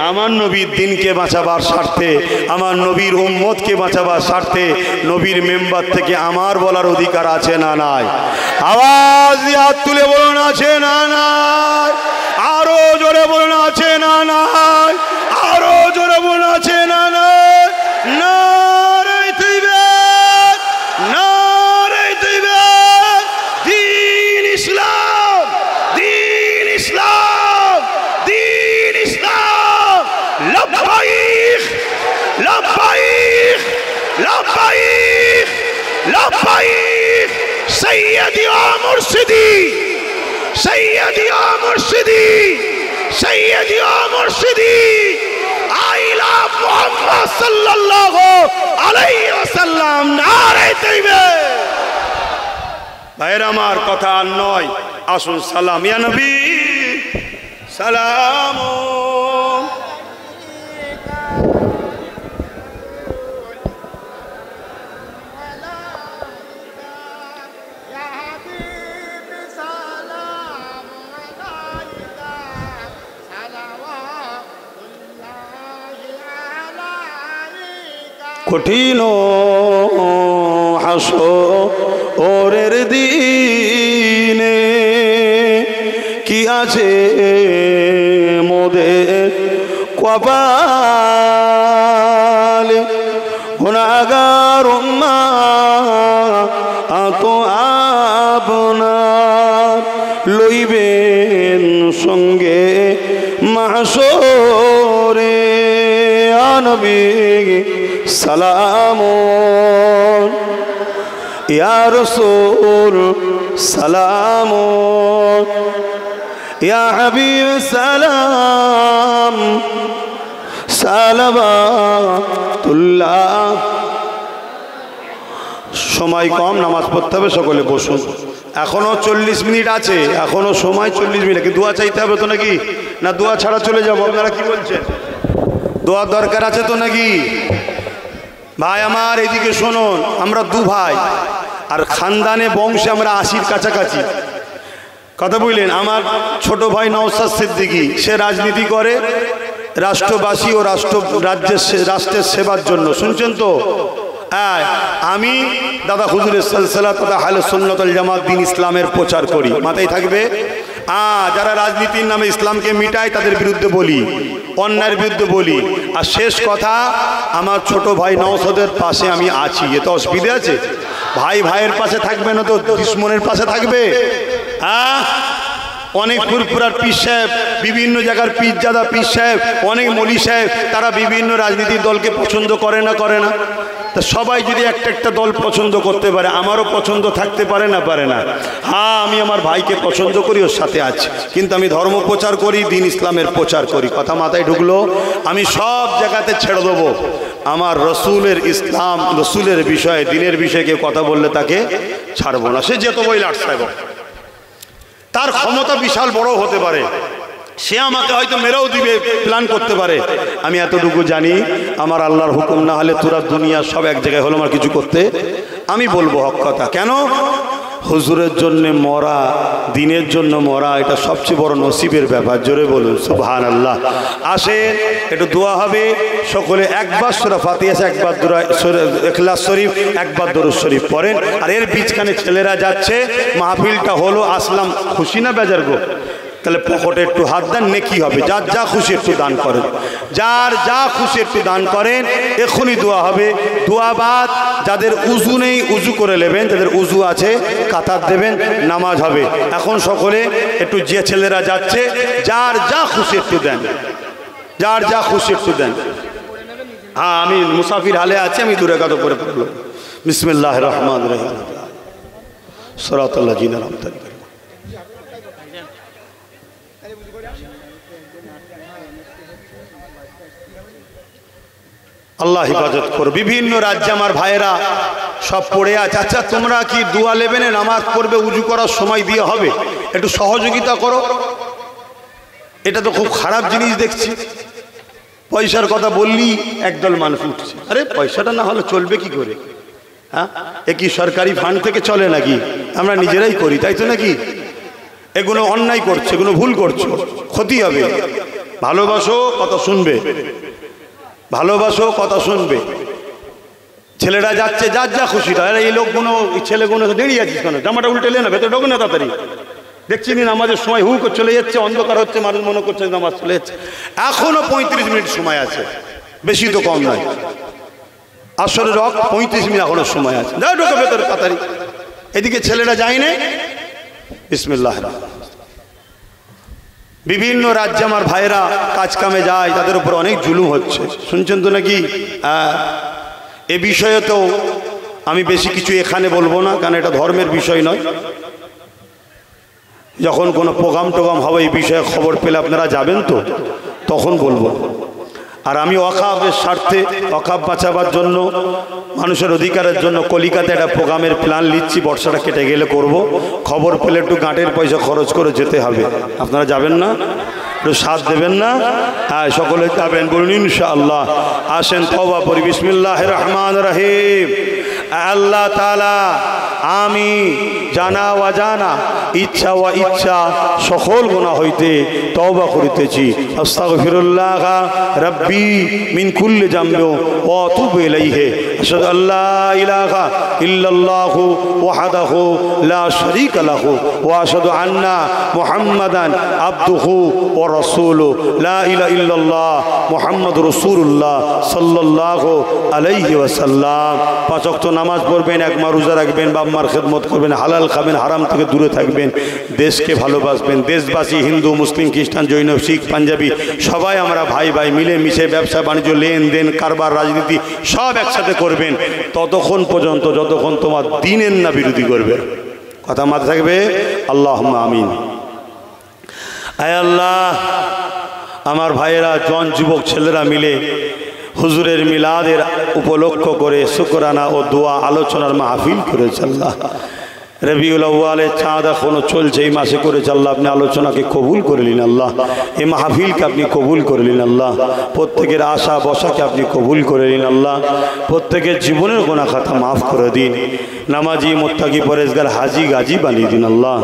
[SPEAKER 2] আমার নবীর দিনকে বাঁচাবার স্বার্থে, আমার নবীর উম্মতকে বাঁচাবার স্বার্থে নবীর মেম্বার থেকে আমার বলার অধিকার আছে না নাই? আওয়াজ দিয়ে হাত তুলে বলুন, আছে না নাই? আরো জোরে বলুন, আছে না নাই? আরো জোরে বলুন, আছে না নাই? নারে তাকবীর, নারে তাকবীর। দ্বীন ইসলাম, দ্বীন ইসলাম, দ্বীন ইসলাম। লব্বাইক, লব্বাইক, লব্বাইক, লব্বাইক। সৈয়দি ও মুর্শিদি, সৈয়দি ও মুর্শিদি, সৈয়দি ও Murshidi. I love Muhammad sallallahu alayhi wa sallam. নারে তাকবীর। ভাইরা আমার, কথা আর নয়, আসুন সালাম। ইয়া নবী সালাম। কঠিন হাসরের দিনে কি আছে মোদের কপালে, গুনাহগার উম্মাত আপনার লইবেন সঙ্গে মাহশরে। নবী সালাম, ইয়া রাসূল সালাম, ইয়া হাবিব সালাম, সালাওয়াতুল্লাহ। সময় কম, নামাজ পড়তে হবে, সকলে বসুন। এখনো 40 মিনিট আছে, এখনো সময় 40 মিনিট। কি দোয়া চাইতে হবে তো নাকি? না দোয়া ছাড়া চলে যাবো? আপনারা কি বলছেন? দোয়া দরকার আছে তো নাকি? ভাই আমার এদিকে শুনুন, আমরা দু ভাই, আর খানদানে বংশে আমরা 80-র কাছাকাছি। কথা বুঝলেন? আমার ছোট ভাই নওশাদ সিদ্দিকী, সে রাজনীতি করে রাষ্ট্রবাসী ও রাষ্ট্রের সেবার জন্য। শুনছেন তো? হ্যাঁ, আমি দাদা হুজুরের সিলসিলা তথা আহলে সুন্নাত ওয়াল জামাত দ্বীন ইসলামের প্রচার করি। মাথায় থাকবে। যারা রাজনীতির নামে ইসলামকে মিটায় তাদের বিরুদ্ধে বলি, অন্যায়ের বিরুদ্ধে বলি। আর শেষ কথা, আমার ছোট ভাই নওশাদের পাশে আমি আছি। এতে অসুবিধা আছে? ভাই ভাইয়ের পাশে থাকবে না তো দুশমনের পাশে থাকবে? অনেক ফুরফুরার পীর সাহেব, বিভিন্ন জায়গার পীরজাদা পীর সাহেব, অনেক মৌলী সাহেব, তারা বিভিন্ন রাজনীতির দলকে পছন্দ করে না? করে না? তা সবাই যদি একটা একটা দল পছন্দ করতে পারে, আমারও পছন্দ থাকতে পারে না? পারে না? হ্যাঁ, আমি আমার ভাইকে পছন্দ করি, ওর সাথে আছি, কিন্তু আমি ধর্ম প্রচার করি, দ্বীন ইসলামের প্রচার করি। কথা মাথায় ঢুকলো? আমি সব জায়গাতে ছেড়ে দেবো। আমার রসুলের ইসলাম, রসুলের বিষয়ে, দ্বীনের বিষয়ে কেউ কথা বললে তাকে ছাড়বো না। সে যেত বই লাট সাহেব, তার ক্ষমতা বিশাল বড় হতে পারে, সে আমাকে হয়তো মেরেও দিবে, প্ল্যান করতে পারে। আমি এতটুকু জানি, আমার আল্লাহর হুকুম না হলে তোরা দুনিয়া সব এক জায়গায় হলো আমার কিছু করতে। আমি বলবো হক কথা। কেন?
[SPEAKER 1] হুজুরের জন্য মরা, দিনের জন্য মরা, এটা সবচেয়ে বড় নসিবের ব্যাপার। জোরে বলুন সুবহানাল্লাহ। আসেন একটু দোয়া হবে, সকলে একবার সূরা ফাতিহা, একবার ইখলাস শরীফ, একবার দরুদ শরীফ পড়েন। আর এর বীজখানে ছেলেরা যাচ্ছে, মাহফিলটা হলো, আসলাম, খুশি না বেজার গো? তাহলে পকেটে একটু হাত দেন, নেকি হবে। যার যা খুশি একটু দান করেন, যার যা খুশি একটু দান করেন। এখনই দোয়া হবে। দোয়া বাদ যাদের উজু নেই উজু করে নেবেন, যাদের উজু আছে কাতার দেবেন, নামাজ হবে। এখন সকলে একটু, যে ছেলেরা যাচ্ছে যার যা খুশি একটু দেন, যার যা খুশি একটু দেন। হ্যাঁ, আমি মুসাফির হালে আছি, আমি দূরে কাতো করে পড়লাম। বিসমিল্লাহির রহমানির রহিম, সিরাতাল লাযিনা আন'আমতা আলাইহিম। আল্লাহ হিফাজত করো। বিভিন্ন রাজ্যে আমার ভাইয়েরা সব পড়ে আছে। আচ্ছা, তোমরা কি দোয়া নেবে না? নামাজ পড়বে, উজু করার সময় দিয়ে হবে, একটু সহযোগিতা করো। এটা তো খুব খারাপ জিনিস দেখছি। পয়সার কথা বললি একদল মানুষ উঠছে, আরে পয়সাটা না হলে চলবে কি করে? হ্যাঁ, এ কি সরকারি ফান্ড থেকে চলে নাকি? আমরা নিজেরাই করি, তাই তো নাকি? এগুলো অন্যায় করছে, এগুলো ভুল করছো, ক্ষতি হবে। ভালোবাসো, কথা শুনবে, ভালোবাসো, কথা শুনবে। ছেলেরা যাচ্ছে যার যা খুশি। এই লোকগুলো, ছেলেগুলো দাঁড়িয়ে আছিস কেন? জামাটা উল্টে লে না, ভেতরে ঢোকে না তাড়াতাড়ি। দেখছি নি নামাজের সময় হু করে চলে যাচ্ছে, অন্ধকার হচ্ছে, মানুষ মনে করছে নামাজ চলে যাচ্ছে। এখনো 35 মিনিট সময় আছে, বেশি তো কম নয়। আসরের রক 35 মিনিট এখনো সময় আছে। যা ঢোকে ভেতরে তাড়াতাড়ি। এদিকে ছেলেরা যায় না। বিসমিল্লাহ। বিভিন্ন রাজ্যে আমার ভাইয়েরা কাজ কামে যায়, তাদের উপর অনেক জুলুম হচ্ছে, শুনছেন তো নাকি? এ বিষয়ে তো আমি বেশি কিছু এখানে বলবো না, কারণ এটা ধর্মের বিষয় নয়। যখন কোনো প্রোগ্রাম টোগ্রাম হবে এই বিষয়ে খবর পেলে আপনারা যাবেন তো, তখন বলবো। আর আমি ওয়াকাফের স্বার্থে, ওয়াকাফ বাঁচাবার জন্য, মানুষের অধিকারের জন্য কলিকাতায় একটা প্রোগ্রামের প্ল্যান নিচ্ছি। বর্ষাটা কেটে গেলে করব। খবর পেলে একটু গাঁটের পয়সা খরচ করে যেতে হবে। আপনারা যাবেন না? একটু সাথ দেবেন না? হ্যাঁ, সকলে যাবেন, বলুন ইনশাআল্লাহ। আসেন তওবা পড়ি। বিসমিল্লাহির রহমানির রহিম। আল্লাহ তাআলা, আমি জানা অজানা, ইচ্ছা ও ইচ্ছা সকল গুনাহ হইতে তওবা করিতেছি। আস্তাগফিরুল্লাহ রাব্বি মিন কুল্লি যামবি ওয়া আতুবু ইলাইহি। আশহাদু আল্লা ইলাহা ইল্লাল্লাহু ওয়াহদাহু লা শারীকা লাহু ওয়া আশহাদু আন্না মুহাম্মাদান আবদুহু ওয়া রাসূলুহু। লা ইলাহা ইল্লাল্লাহ মুহাম্মাদুর রাসূলুল্লাহ সাল্লাল্লাহু আলাইহি ওয়াসাল্লাম। পাঁচ ওয়াক্ত নামাজ পড়বেন, এক মাস রোজা রাখবেন, বাপ মার খেদমত করবেন, হালাল খাবেন, হারাম থেকে দূরে থাকবেন, দেশকে ভালোবাসবেন। দেশবাসী হিন্দু, মুসলিম, খ্রিস্টান, জৈন, শিখ, পাঞ্জাবি সবাই আমরা ভাই ভাই, মিলে মিশে ব্যবসা বাণিজ্য, লেনদেন, কারবার, রাজনীতি সব একসাথে করবেন, ততক্ষণ পর্যন্ত যতক্ষণ তোমার দ্বীনের না বিরোধী করবে। কথা মাথায় থাকবে। আল্লাহুম্মা আমিন। আয় আল্লাহ, আমার ভাইয়েরা, জন যুবক ছেলেরা মিলে হুজুরের মিলাদের উপলক্ষ করে শুকরানা ও দোয়া আলোচনার মাহফিল করেছে। আল্লাহ, রবিউল আউয়ালের চাঁদ এখনো চলছে, এই মাসে করেছে। আল্লাহ, আপনি আলোচনাকে কবুল করে নিন। আল্লাহ, এই মাহফিলকে আপনি কবুল করে নিন। আল্লাহ, প্রত্যেকের আশা বসাকে আপনি কবুল করে নিন। আল্লাহ, প্রত্যেকের জীবনের গুনাহ খাতা মাফ করে দিন। নামাজি, মুত্তাকি, পরেজগার, হাজি গাজী বানিয়ে দিন। আল্লাহ,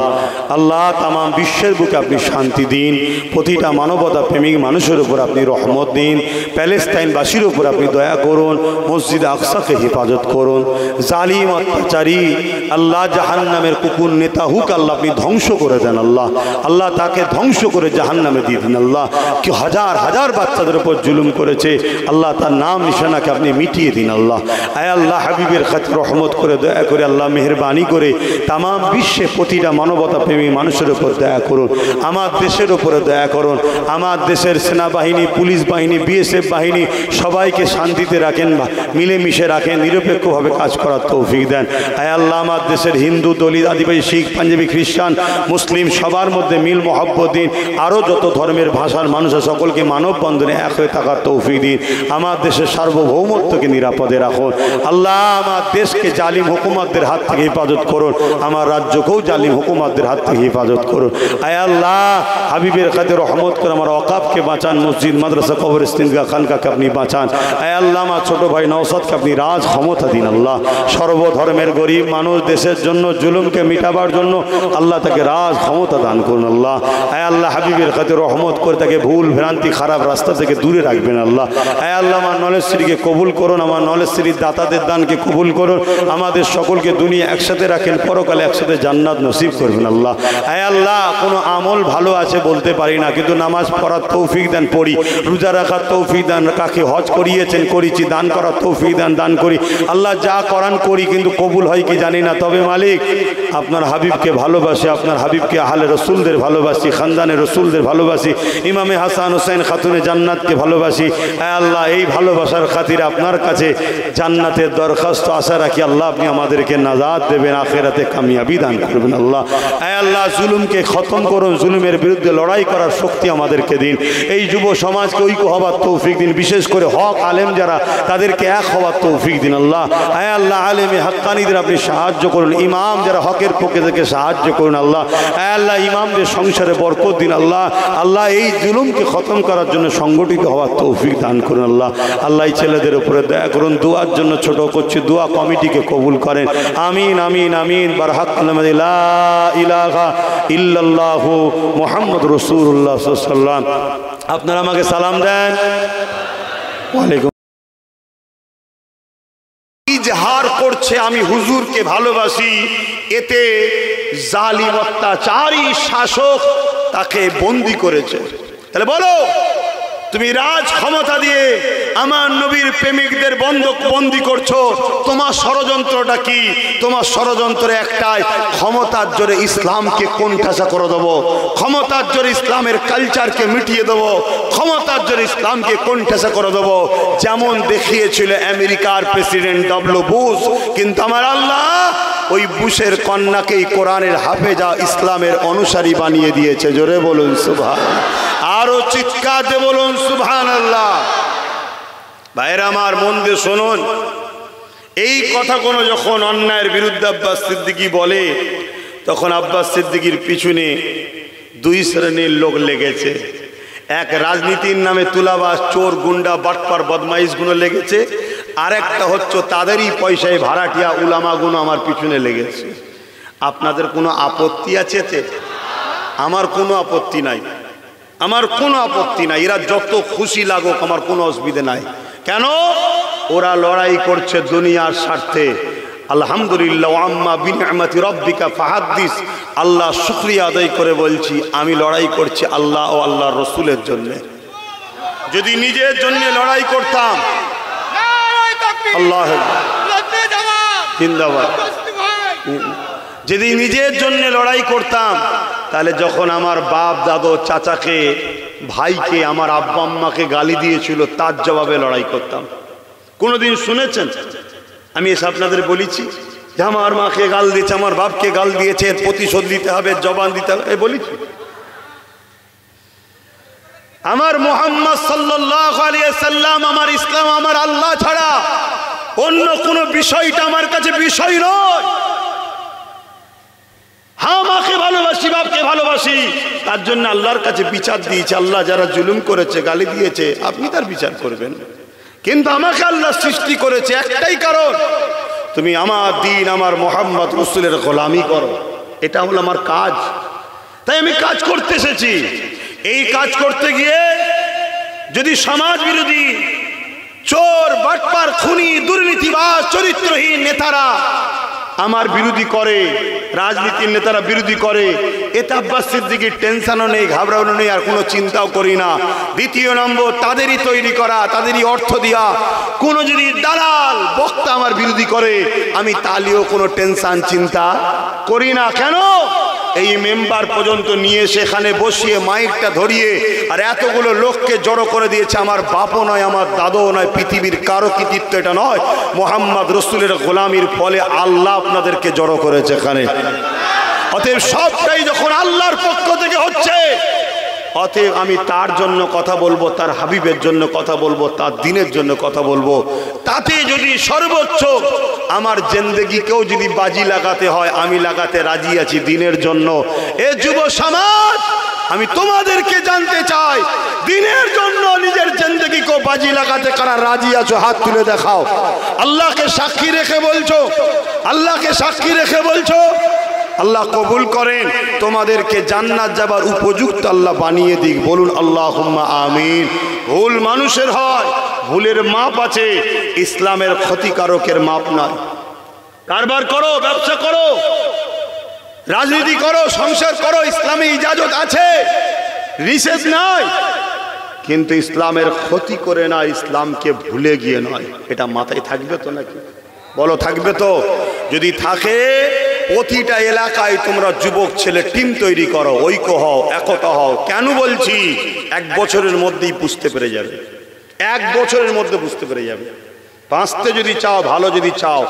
[SPEAKER 1] আল্লাহ, তাম বিশ্বের বুকে আপনি শান্তি দিন। প্রতিটা মানবতা প্রেমিক মানুষের উপর আপনি রহমত দিন। প্যালেস্তাইনবাসীর উপর আপনি দয়া করুন। মসজিদ আকসাকে হেফাজত করুন। জালিম অত্যাচারী আল্লাহ জাহান্নামের কুকুর নেতা হুক আল্লাহ আপনি ধ্বংস করে দেন। আল্লাহ, আল্লাহ তাকে ধ্বংস করে জাহান্নামে দিয়ে দিন। আল্লাহ, কি হাজার হাজার বাচ্চাদের উপর জুলুম করেছে, আল্লাহ তার নাম নিশানাকে আপনি মিটিয়ে দিন। আল্লাহ, আয় আল্লাহ, হাবিবের খাতির রহমত করে দয়া করে আল্লাহ মেহেরবানি করে তাম বিশ্বে প্রতিটা মানবতা প্রেমী মানুষের উপর দয়া করুন। আমার দেশের উপরে দয়া করুন। আমার দেশের সেনাবাহিনী, পুলিশ বাহিনী, বিএসএফ বাহিনী সবাইকে শান্তিতে রাখেন, মিলেমিশে রাখেন, নিরপেক্ষভাবে কাজ করার তৌফিক দেন। আয় আল্লাহ, আমার দেশের হিন্দু, দলিত, আদিবাসী, শিখ, পাঞ্জাবি, খ্রিস্টান, মুসলিম সবার মধ্যে মিল মহব্বত দিন। আরও যত ধর্মের ভাষার মানুষের সকলকে মানব বন্ধনে এক হয়ে থাকার তৌফিক দিন। আমার দেশের সার্বভৌমত্বকে নিরাপদে রাখুন। আল্লাহ, আমার দেশকে জালিম হুকুমতদের হাত থেকে হেফাজত করুন। আমার রাজ্যকেও জালিম হুকুমতদের হাত থেকে হেফাজত করুন। আয় আল্লাহ, হাবিবের খাতে রহমত করে আমার ওয়াকাফকে বাঁচান। মসজিদ, মাদ্রাসা, কবরস্থান, খানকাকে আপনি বাঁচান। আয় আল্লাহ, আমার ছোট ভাই নওশাদকে আপনি রাজ ক্ষমতা দিন। আল্লাহ, সর্বধর্মের গরিব মানুষ, দেশের জন্য জুলুমকে মিটাবার জন্য আল্লাহ তাকে রাজ ক্ষমতা দান করুন আল্লাহ। আয় আল্লাহ হাবিবের খাতে রহমত করে তাকে ভুল ভ্রান্তি খারাপ রাস্তা থেকে দূরে রাখবেন আল্লাহ। আয় আল্লাহ আমার নলেজশ্রীকে কবুল করুন, আমার নলেজশ্রীর দাতাদের দানকে কবুল করুন, আমাদের সকলকে দুনিয়া একসাথে রাখেন, পরকালে একসাথে জান্নাত নসিব করবেন আল্লাহ। আয় আল্লাহ কোনো আমল ভালো আছে বলতে পারি না, কিন্তু নামাজ পড়ার তৌফিক দেন পড়ি, রোজা রাখার তৌফিক দেন, কাকে হজ করিয়েছেন করেছি, দান করার তৌফিক দেন দান করি আল্লাহ। যা করান করি কিন্তু কবুল হয় কি জানি না, তবে মালিক আপনার হাবিবকে ভালোবাসি, আপনার হাবিবকে আহলে রসুলদের ভালোবাসি, খানদানে রসুলদের ভালোবাসি, ইমামে হাসান হোসেন খাতুনে জান্নাতকে ভালোবাসি। আয় আল্লাহ এই ভালোবাসার খাতিরে আপনার কাছে জান্নাতের দরখাস্ত আশা রাখি আল্লাহ, আপনি আমাদেরকে নাজাত দেবেন, আখেরাতে কামিয়াবি দান করবেন আল্লাহ। আয় আল্লাহ জুলুমকে খতম করুন, জুলুমের বিরুদ্ধে লড়াই করার শক্তি আমাদেরকে দিন, এই যুব সমাজকে ঐক্য হওয়ার তৌফিক দিন, বিশেষ করে হক আলেম যারা তাদেরকে এক হওয়ার তৌফিক দিন আল্লাহ। আয় আল্লাহ আলেমে হাক্কানিদের আপনি সাহায্য করুন, ইমাম যারা হকের পক্ষে থেকে সাহায্য করুন আল্লাহ। আয় আল্লাহ ইমামদের সংসারে বরকত দিন আল্লাহ। আল্লাহ এই জুলুমকে খতম করার জন্য সংগঠিত হওয়ার তৌফিক দান করুন আল্লাহ। আল্লাহ এই ছেলেদের উপরে দয়া করুন, দোয়ার জন্য ছোট করছি, দোয়া কমিটিকে কবুল করেন, আমিন আমিন আমিন। বারহাক লা ইলাহা ইল্লাল্লাহু মুহাম্মাদুর রাসূলুল্লাহ সাল্লাল্লাহু আলাইহি ওয়াসাল্লাম। আপনারা আমাকে সালাম দেন। ওয়ালাইকুম। ইজহার করছে আমি হুজুরকে ভালোবাসি, এতে জালিম অত্যাচারী শাসক তাকে বন্দী করেছে। তাহলে বলো তুমি রাজ ক্ষমতা দিয়ে আমার নবীর প্রেমিকদের বন্দী করছো, তোমার ষড়যন্ত্রটা কি? তোমার ষড়যন্ত্র একটাই, ক্ষমতার জোরে ইসলামকে কোণঠাসা করে দেবো, ক্ষমতার জোরে ইসলামের কালচারকে মিটিয়ে দেবো, ক্ষমতার জোরে ইসলামকে কোণঠাসা করে দেবো, যেমন দেখিয়েছিল আমেরিকার প্রেসিডেন্ট ডব্লিউ বুশ। কিন্তু আমার আল্লাহ ওই বুশের কন্যাকেই কোরআনের হাফেজা, ইসলামের অনুসারী বানিয়ে দিয়েছে। জোরে বলুন সুবহানাল্লাহ, আরো চিৎকার দিয়ে বলুন সুবহানাল্লাহ। ভাইরা আমার মন দিয়ে শুনুন, এই কথা কোনো যখন অন্যায়ের বিরুদ্ধে আব্বাস সিদ্দিকী বলে, তখন আব্বাস সিদ্দিকীর পিছনে দুই শ্রেণীর লোক লেগেছে। এক রাজনীতির নামে তুলাবাস, চোর, গুন্ডা, বাটপার, বদমাইশগুলো লেগেছে, আর একটা হচ্ছে তাদেরই পয়সায় ভাড়াটিয়া উলামাগুলো আমার পিছনে লেগেছে। আপনাদের কোনো আপত্তি আছে? আমার কোনো আপত্তি নাই, আমার কোনো আপত্তি নাই, এরা যত খুশি লাগুক আমার কোনো অসুবিধা নাই। কেন? ওরা লড়াই করছে দুনিয়ার স্বার্থে। আলহামদুলিল্লাহ আম্মা বিনিআমাতি রাব্বিকা ফাহাদ্দিস। আল্লাহ শুকরিয়া আদায় করে বলছি আমি লড়াই করছি আল্লাহ ও আল্লাহর রাসূলের জন্য। যদি নিজের জন্য লড়াই করতাম, আল্লাহ জিন্দাবাদ, যদি নিজের জন্য লড়াই করতাম, তাহলে যখন আমার বাপ দাদু চাচাকে ভাইকে আমার আব্বা আম্মাকে গালি দিয়েছিল তার জবাবে লড়াই করতাম। কোনোদিন শুনেছেন আমি এসে আপনাদের বলেছি যে আমার মাকে গাল দিয়েছে, আমার বাপকে গাল দিয়েছে, প্রতিশোধ দিতে হবে, জবান দিতে হবে, বলেছি? আমার মুহাম্মদ সাল্লাল্লাহু আলাইহি ওয়াসাল্লাম, আমার ইসলাম, আমার আল্লাহ ছাড়া অন্য কোনো বিষয়টা আমার কাছে বিষয় নয়। হ্যাঁ, মাকে ভালোবাসি, বাপকে ভালোবাসি, তার জন্য আল্লাহর কাছে বিচার দিয়েছে। আল্লাহ যারা জুলুম করেছে, গালি দিয়েছে, আপনি তার বিচার করবেন। কিন্তু আমাকে আল্লাহ সৃষ্টি করেছে একটাই কারণ, তুমি আমার দিন, আমার মুহাম্মদ রাসূলের গোলামি করো, এটা হলো আমার কাজ। তাই আমি কাজ করতে এসেছি। এই কাজ করতে গিয়ে যদি সমাজ বিরোধী চোর, বাটপার, খুনি, দুর্নীতিবাজ, চরিত্রহীন নেতারা আমার বিরোধী করে, রাজনীতির নেতারা বিরোধী করে, এতে আব্বাস সিদ্দিকীর টেনশনও নেই, ঘাবড়ানো নেই, আর কোনো চিন্তাও করি না। দ্বিতীয় নম্বর, তাদেরই তৈরি করা, তাদেরই অর্থ দিয়া কোনো যদি দালাল বক্তা আমার বিরোধী করে, আমি তালিও কোনো টেনশন চিন্তা করি না। কেন? এই মেম্বার পর্যন্ত নিয়ে সেখানে বসিয়ে মাইকটা ধরিয়ে আর এতগুলো লোককে জড়ো করে দিয়েছে। আমার বাপও নয়, আমার দাদাও নয়, পৃথিবীর কারো কৃতিত্ব এটা নয়, মুহাম্মদ রাসূলের গোলামির ফলে আল্লাহ আপনাদেরকে জড়ো করেছে এখানে। অতএব সবটাই যখন আল্লাহর পক্ষ থেকে হচ্ছে, অতএব আমি তার জন্য কথা বলবো, তার হাবিবের জন্য কথা বলবো, তার দ্বীনের জন্য কথা বলবো। তাতে যদি সর্বোচ্চ আমার জিন্দেগিকেও যদি বাজি লাগাতে হয়, আমি লাগাতে রাজি আছি দ্বীনের জন্য। এ যুব সমাজ, আমি তোমাদেরকে জানতে চাই, দ্বীনের জন্য নিজের জিন্দেগিকেও বাজি লাগাতে কারা রাজি আছো? হাত তুলে দেখাও। আল্লাহকে সাক্ষী রেখে বলছো, আল্লাহকে সাক্ষী রেখে বলছো
[SPEAKER 2] আল্লাহ কবুল করেন, তোমাদেরকে জান্নাত যাবার উপযুক্ত আল্লাহ বানিয়ে দিক। বলুন আল্লাহুম্মা আমিন। ভুল মানুষের হয়, ভুলের মাপ আছে, ইসলামের ক্ষতিকারকের মাপ নয়। কারবার করো, ব্যবসা করো, রাজনীতি করো, সংসার করো, ইসলামে ইজাজত আছে, নিষেধ নাই, কিন্তু ইসলামের ক্ষতি করে না, ইসলামকে ভুলে গিয়ে নয়। এটা মাথায় থাকবে তো নাকি? বলো থাকবে তো? যদি থাকে, প্রতিটা এলাকায় তোমরা যুবক ছেলে টিম তৈরি করো, ঐক্য হও, একতা হও। কেন বলছি? 1 বছরের মধ্যেই বুঝতে পেরে যাবে, 1 বছরের মধ্যে বুঝতে পেরে যাবে। বাঁচতে যদি চাও, ভালো যদি চাও,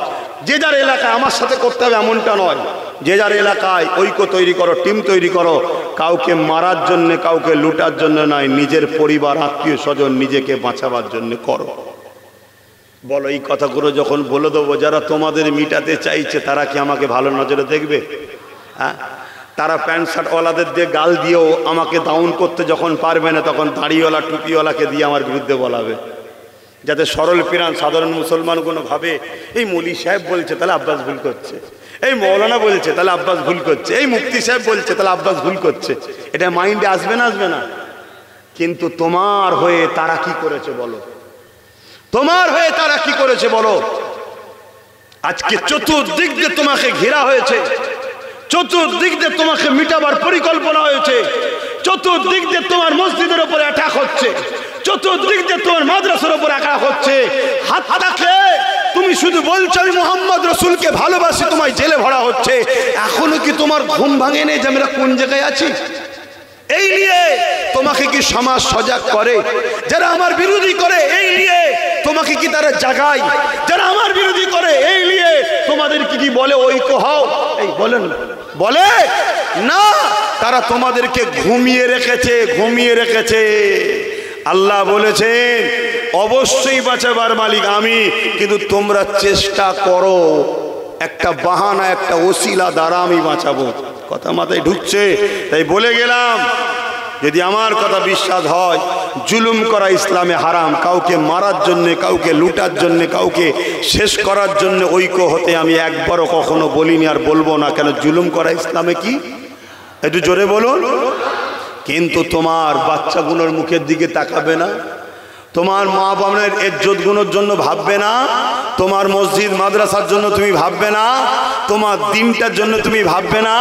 [SPEAKER 2] যে যার এলাকায় আমার সাথে করতে হবে এমনটা নয়। যে যার এলাকায় ঐক্য তৈরি করো, টিম তৈরি করো। কাউকে মারার জন্য, কাউকে লুটার জন্য নয়, নিজের পরিবার, আত্মীয় স্বজন, নিজেকে বাঁচাবার জন্য করো। বলো, এই কথাগুলো যখন বলে দেবো, যারা তোমাদের মিটাতে চাইছে তারা কি আমাকে ভালো নজরে দেখবে? হ্যাঁ, তারা প্যান্ট শার্টওয়ালাদের দিয়ে গাল দিয়েও আমাকে ডাউন করতে যখন পারবে না, তখন দাড়িওয়ালা টুপিওয়ালাকে দিয়ে আমার বিরুদ্ধে বলাবে, যাতে সরল পিরান সাধারণ মুসলমানগুলো ভাবে এই মৌলী সাহেব বলছে তাহলে আব্বাস ভুল করছে, এই মৌলানা বলছে তাহলে আব্বাস ভুল করছে, এই মুফতি সাহেব বলছে তাহলে আব্বাস ভুল করছে। এটা মাইন্ডে আসবে না? আসবে না? কিন্তু তোমার হয়ে তারা কি করেছে বলো? তোমার হয়ে তারা কি করেছে বলো? আজকে চতুর্দিক দিয়ে তোমাকে ঘেরা হয়েছে, চতুর্দিক দিয়ে তোমাকে মিটাবার পরিকল্পনা হয়েছে, চতুর্দিক দিয়ে তোমার মসজিদের উপরে অ্যাটাক হচ্ছে, চতুর্দিক দিয়ে তোমার মাদ্রাসার উপরে অ্যাটাক হচ্ছে। হাত থাকলে তুমি শুধু বলছো আমি মুহাম্মদ রাসূলকে ভালোবাসি, তোমায় জেলে ভরা হচ্ছে। এখনো কি তোমার ঘুম ভাঙে নেই যে আমরা কোন জায়গায় আছি? এই নিয়ে তোমাকে কি সমাজ সজাগ করে? যারা আমার বিরোধী করে এই নিয়ে তোমাকে কি তারা জাগায়? যারা আমার বিরোধী করে এই নিয়ে তোমাদের কি বলে ঐক্য হও? এই বলেন, বলে না, তারা তোমাদেরকে ঘুমিয়ে রেখেছে, ঘুমিয়ে রেখেছে। আল্লাহ বলেছেন অবশ্যই বাঁচাবার মালিক আমি, কিন্তু তোমরা চেষ্টা করো, একটা বাহানা, একটা ওসিলা দ্বারা আমি বাঁচাবো। কথা মাথায় ঢুকছে? তাই বলে গেলাম, যদি আমার কথা বিশ্বাস হয়, জুলুম করা ইসলামে হারাম। কাউকে মারার জন্যে, কাউকে লুটার জন্যে, কাউকে শেষ করার জন্য ঐক্য হতে আমি একবারও কখনো বলিনি, আর বলবো না। কেন? জুলুম করা ইসলামে কি? একটু জোরে বলুন। কিন্তু তোমার বাচ্চাগুলোর মুখের দিকে তাকাবে না, তোমার মা বাবার ইজ্জত গুলোর জন্য ভাববে না, তোমার মসজিদ মাদ্রাসার জন্য তুমি ভাববে না, তোমার দিনটার জন্য তুমি ভাববে না।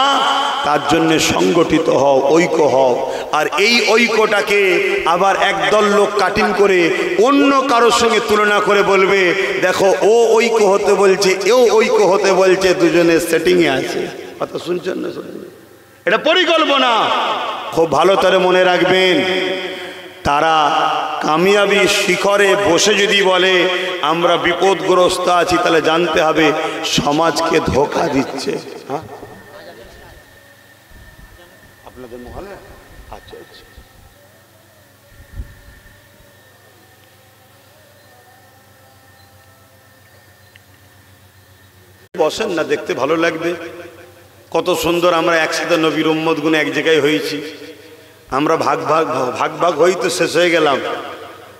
[SPEAKER 2] তার জন্য সংগঠিত হও, ঐক্য হও। আর এই ঐক্যটাকে আবার একদল লোক কাটিং করে অন্য কারোর সঙ্গে তুলনা করে বলবে দেখো ও ঐক্য হতে বলছে, এও ঐক্য হতে বলছে, দুজনের সেটিংয়ে আছে। কথা শুনছেন না? এটা পরিকল্পনা। খুব ভালো করে মনে রাখবেন, তারা কামিয়াবি শিখরে বসে যদি বলে আমরা বিপদগ্রস্ত আছি, তাহলে জানতে হবে সমাজকে ধোঁকা দিচ্ছে। হ্যাঁ, আপনাদের মহলে? আচ্ছা আচ্ছা। বসেন না, দেখতে ভালো লাগবে। কত সুন্দর আমরা একসাথে নবীর উম্মত গুণ এক জায়গায় হয়েছি। আমরা ভাগ ভাগ ভাগ ভাগ হই তো শেষ হয়ে গেলাম।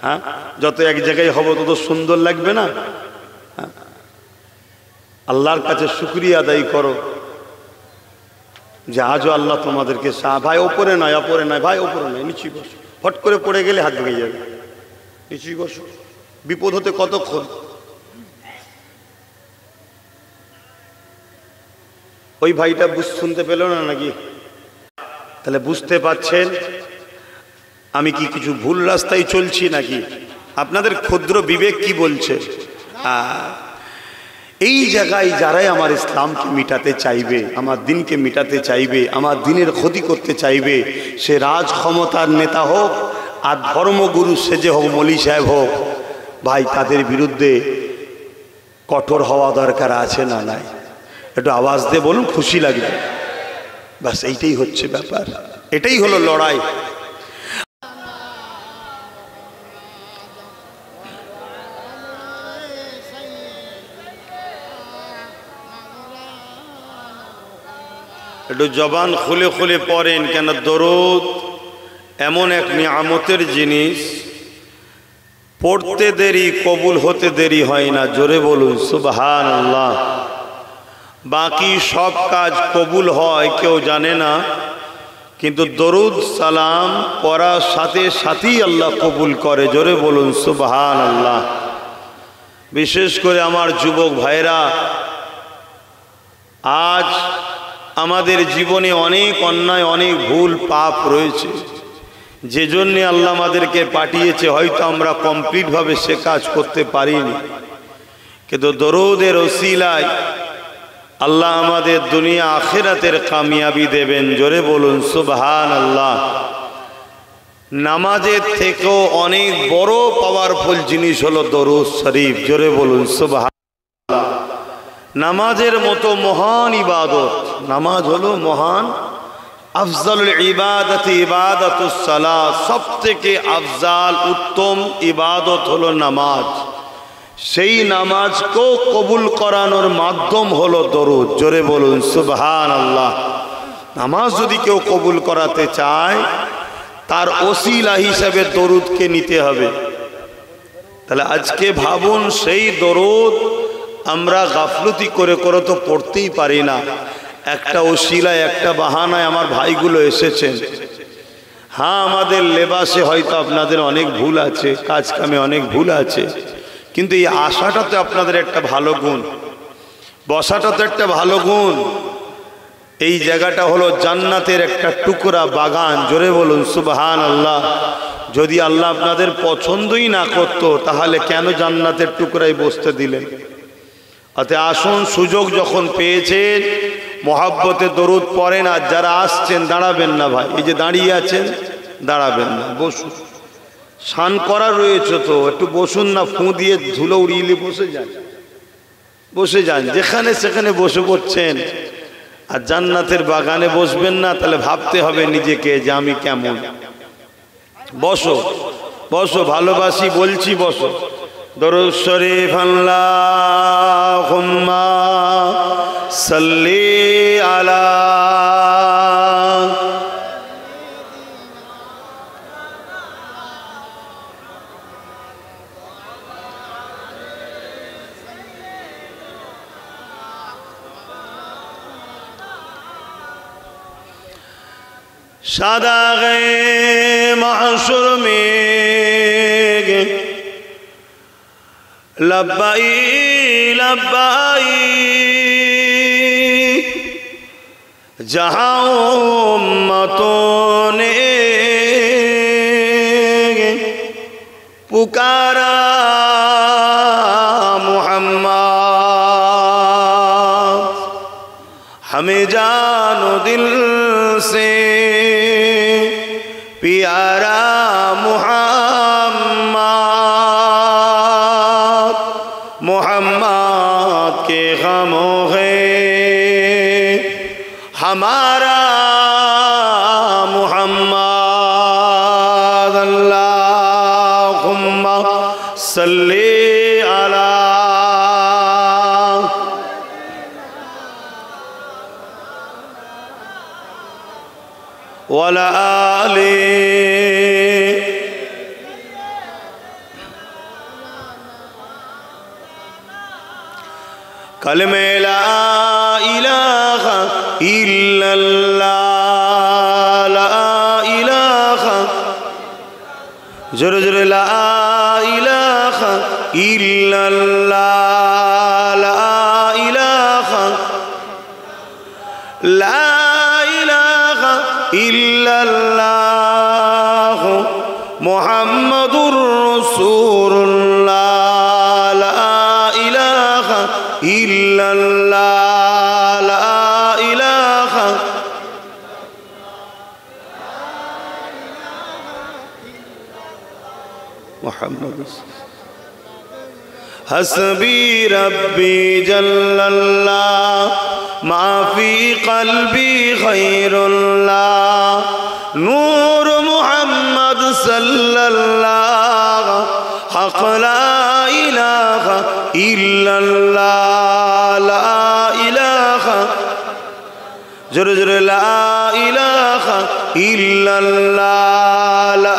[SPEAKER 2] হ্যাঁ, যত এক জায়গায় হব তত সুন্দর লাগবে না? আল্লাহর কাছে শুকরিয়া আদায় করো যে আজও আল্লাহ তোমাদেরকে ভাই ওপরে নয়, ওপরে নয় ভাই, ওপরে নয়, নিচুই বসো। ফট করে পড়ে গেলে হাত ভেঙে যাবে, নিচুই বসো। বিপদ হতে কতক্ষণ? ওই ভাইটা শুনতে পেল না নাকি? তাহলে বুঝতে পারছেন আমি কি কিছু ভুল রাস্তায় চলছি নাকি? আপনাদের ক্ষুদ্র বিবেক কি বলছে? এই জায়গায় যারাই আমার ইসলামকে মিটাতে চাইবে, আমার দিনকে মিটাতে চাইবে, আমার দিনের ক্ষতি করতে চাইবে, সে রাজ ক্ষমতার নেতা হোক আর ধর্মগুরু সেজে হোক, মলি সাহেব হোক, ভাই তাদের বিরুদ্ধে কঠোর হওয়া দরকার আছে না নাই? একটু আওয়াজ দিয়ে বলুন, খুশি লাগবে। বাস এইটাই হচ্ছে ব্যাপার, এটাই হলো লড়াই। একটু জবান খুলে খুলে পড়েন, কেন দরুদ এমন এক নিয়ামতের জিনিস, পড়তে দেরি কবুল হতে দেরি হয় না। জোরে বলুন সুবহানাল্লাহ।
[SPEAKER 1] বাকি সব কাজ কবুল হয় কেউ জানে না, কিন্তু দরুদ সালাম পড়ার সাথে সাথেই আল্লাহ কবুল করে। জোরে বলুন সুবহানাল্লাহ। বিশেষ করে আমার যুবক ভাইরা, আজ আমাদের জীবনে অনেক অন্যায়, অনেক ভুল পাপ রয়েছে, যে জন্যে আল্লাহ আমাদেরকে পাঠিয়েছে। হয়তো আমরা কমপ্লিটভাবে সে কাজ করতে পারিনি, কিন্তু দরুদের ওসিলায় আল্লাহ আমাদের দুনিয়া আখিরাতের কামিয়াবি দেবেন। জোরে বলুন সুবহানাল্লাহ। নামাজের থেকেও অনেক বড় পাওয়ারফুল জিনিস হলো দরুদ শরীফ। জোরে বলুন সুবহানাল্লাহ। নামাজের মতো মহান ইবাদত, নামাজ হলো মহান। আফজালুল ইবাদতি ইবাদাতুস সালাত, সবথেকে আফজাল উত্তম ইবাদত হলো নামাজ। সেই নামাজকেও কবুল করানোর মাধ্যম হলো দরুদ। জোরে বলুন সুবহানাল্লাহ। নামাজ যদি কেউ কবুল করাতে চায়, তার ওসিলা হিসাবে দরুদকে নিতে হবে। তাহলে আজকে ভাবুন, সেই দরুদ আমরা গাফলতি করে করে তো পড়তেই পারি না। একটা ওসিলায়, একটা বাহানায় আমার ভাইগুলো এসেছেন। হ্যাঁ, আমাদের লেবাসে হয়তো আপনাদের অনেক ভুল আছে, কাজ কামে অনেক ভুল আছে, কিন্তু এই আশাটা তো আপনাদের একটা ভালো গুণ, বসাটা তো একটা ভালো গুণ। এই জায়গাটা হলো জান্নাতের একটা টুকরা বাগান। জোরে বলুন সুবহানাল্লাহ। যদি আল্লাহ আপনাদের পছন্দই না করত, তাহলে কেন জান্নাতের টুকরায় বসতে দিলেন? অতএব আসুন, সুযোগ যখন পেয়েছেন মহাব্বতে দরুদ পড়েন। আর যারা আসছেন দাঁড়াবেন না ভাই, এই যে দাঁড়িয়ে আছেন দাঁড়াবেন না, বসুন। স্নান করা রয়েছে তো, একটু বসুন না, ফু দিয়ে ধুলো উড়িয়ে বসে যান, বসে যান। যেখানে সেখানে বসে পড়ছেন, আর জান্নাতের বাগানে বসবেন না, তাহলে ভাবতে হবে নিজেকে যে আমি কেমন। বসো বসো, ভালোবাসি বলছি, বসো। দরুদ শরীফ আল্লাহুম্মা সাল্লি আলা शादाग़े महशर में लब्बाई लब्बाई जहाँ उम्मतों ने पुकारा मुहम्मद, हमें जानो दिल से प्यारा मुहम्मद, मुहम्मद के गमों है हमारा मुहम्मद। अल्लाहुम्मा सल्ली अला वला आले कलमे ला इलाहा इल्लल्लाह, ला इलाहा, जोरे जोरे, ला इलाहा इल्लल्लाह, ला इलाहा, ला इलाहा इल्लल्लाह मुहम्मदुर रसूलुल्लाह, ला इलाहा इल्लल्लाह, ला इलाहा मुहम्मद। हस्बी रब्बी जल्लल्लाह माफी कल्बी खैरुल्लाह, नूर मुहम्मद सल्लल्लाह, हक़ ला इलाहा इल्लल्लाह, ला इलाहा, जोरे जोरे, ला इलाहा इल्लल्लाह, ला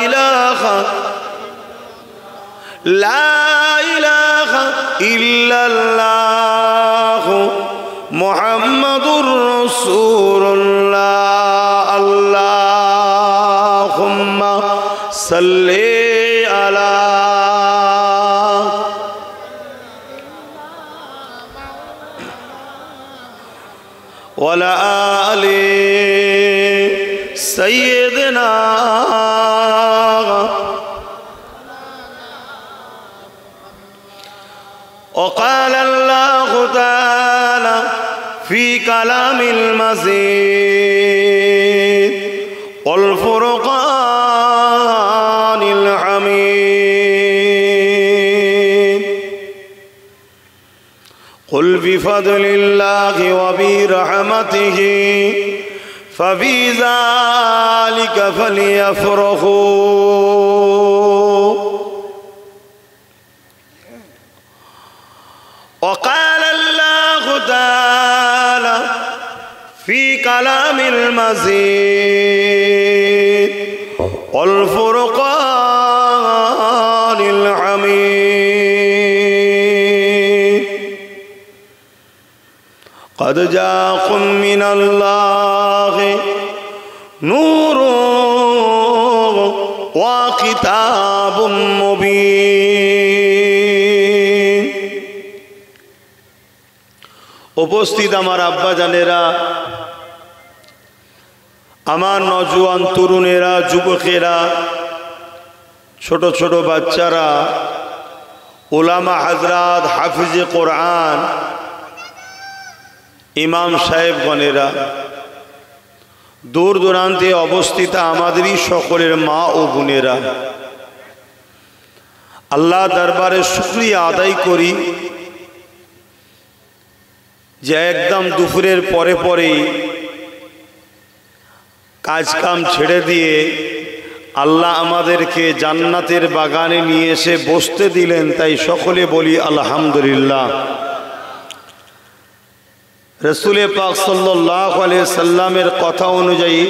[SPEAKER 1] इलाहा, ला इलाहा इल्लल्लाह মুহাম্মাদুর রাসূলুল্লাহ। আল্লাহুম্মা সাল্লি আলা ওয়ালা আলি সাইয়্যিদিনা وقال الله تعالى في كلام المزيد والفرقان الحميد قل بفضل الله وبرحمته فبذلك فليفرحوا وقال الله تعالى في كلام المزيد والفرقان الحميد قد جاءكم من الله نور وكتاب مبين। উপস্থিত আমার আব্বা জানেরা, আমার নওজোয়ান তরুণেরা, যুবকেরা, ছোট ছোট বাচ্চারা, উলামা হযরত, হাফিজে কোরআন, ইমাম সাহেবগণেরা, দূর দূরান্তে অবস্থিত আমাদেরই সকলের মা ও বোনেরা, আল্লাহ দরবারে শুকরিয়া আদায় করি যে একদম দুপুরের পরে পরেই কাজ কাম ছেড়ে দিয়ে আল্লাহ আমাদেরকে জান্নাতের বাগানে নিয়ে এসে বসতে দিলেন, তাই সকলে বলি আলহামদুলিল্লাহ। রাসূল পাক সাল্লাল্লাহু আলাইহি সাল্লামের কথা অনুযায়ী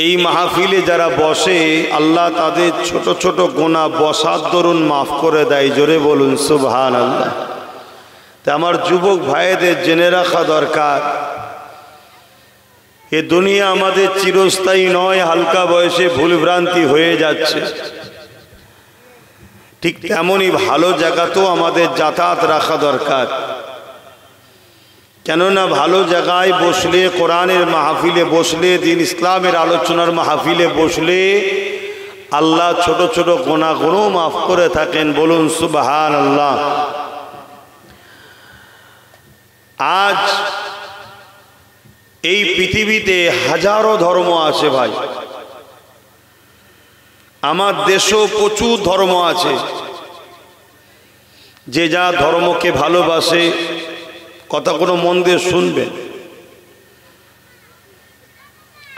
[SPEAKER 1] এই মাহফিলে যারা বসে আল্লাহ তাদের ছোট ছোট গুনাহ বসার দরুন মাফ করে দেয়। জোরে বলুন সুবহানাল্লাহ। তা আমার যুবক ভাইদের জেনে রাখা দরকার, এ দুনিয়া আমাদের চিরস্থায়ী নয়, হালকা বয়সে ভুলভ্রান্তি হয়ে যাচ্ছে। ঠিক তেমনই ভালো জায়গাতেও আমাদের যাতায়াত রাখা দরকার, কেননা ভালো জায়গায় বসলে, কোরআনের মাহফিলে বসলে, দিন ইসলামের আলোচনার মাহফিলে বসলে আল্লাহ ছোট ছোট গুনাহগুলো মাফ করে থাকেন। বলুন সুবহানাল্লাহ। আজ এই পৃথিবীতে হাজারো ধর্ম আছে ভাই, আমার দেশেও প্রচুর ধর্ম আছে। যে যা ধর্মকে ভালোবাসে, কথা কোনো মন দিয়ে শুনবেন।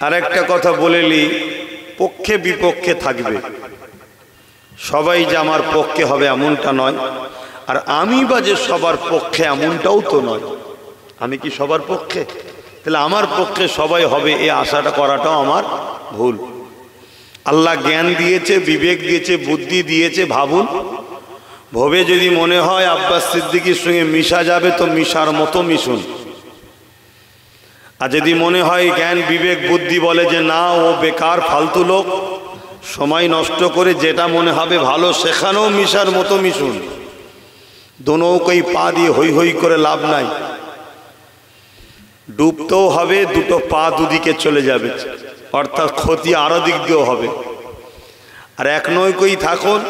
[SPEAKER 1] আর একটা কথা বলেলি, পক্ষে বিপক্ষে থাকবে, সবাই যে আমার পক্ষে হবে এমনটা নয়, আর আমি বা যে সবার পক্ষে এমনটাও তো নয়। আমি কি সবার পক্ষে? তাহলে আমার পক্ষে সবাই হবে এই আশাটা করাটাও আমার ভুল। আল্লাহ জ্ঞান দিয়েছে, বিবেক দিয়েছে, বুদ্ধি দিয়েছে। ভাবুন, ভবে যদি মনে হয় আব্বাস সিদ্দিকীর সঙ্গে মিশা যাবে তো মিশার মতো মিশুন। আর যদি মনে হয় জ্ঞান বিবেক বুদ্ধি বলে যে না, ও বেকার ফালতু লোক, সময় নষ্ট করে যেটা মনে হবে ভালো সেখানেও মিশার মতো মিশুন। দোনৌকেই পা দিয়ে হই হই করে লাভ নাই, ডুবতেও হবে, দুটো পা দুদিকে চলে যাবে, অর্থাৎ ক্ষতি আরো দিক দিয়েও হবে। আর এক নৌকোই থাকুন,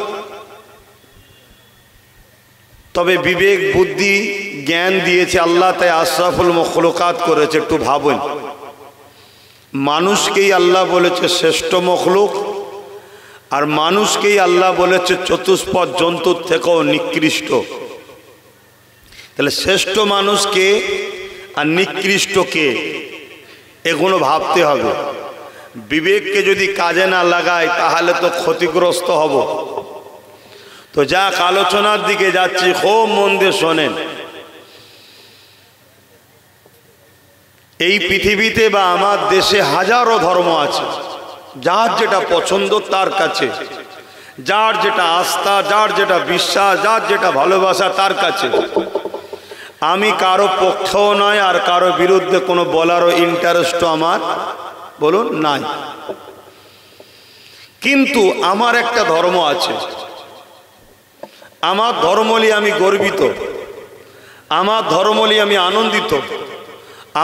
[SPEAKER 1] তবে বিবেক বুদ্ধি জ্ঞান দিয়েছে আল্লাহ, তাই আশরাফুল মখলুকাত করেছে। একটু ভাবুন, মানুষকেই আল্লাহ বলেছে শ্রেষ্ঠ মখলুক, আর মানুষকেই আল্লাহ বলেছে চতুষ্পদ জন্তুর থেকেও নিকৃষ্ট। তাহলে শ্রেষ্ঠ মানুষকে আর নিকৃষ্টকে এগুলো ভাবতে হবে। বিবেককে যদি কাজে না লাগাই তাহলে তো ক্ষতিগ্রস্ত হব। তো যাক, আলোচনার দিকে যাচ্ছি, খুব মন দিয়ে শোনেন। এই পৃথিবীতে বা আমার দেশে হাজারো ধর্ম আছে, যার যেটা পছন্দ তার কাছে, যার যেটা আস্থা, যার যেটা বিশ্বাস, যার যেটা ভালোবাসা তার কাছে। আমি কারো পক্ষেও নয় আর কারো বিরুদ্ধে কোনো বলারও ইন্টারেস্টও আমার বলুন নাই, কিন্তু আমার একটা ধর্ম আছে, আমার ধর্ম নিয়ে আমি গর্বিত, আমার ধর্ম নিয়ে আমি আনন্দিত,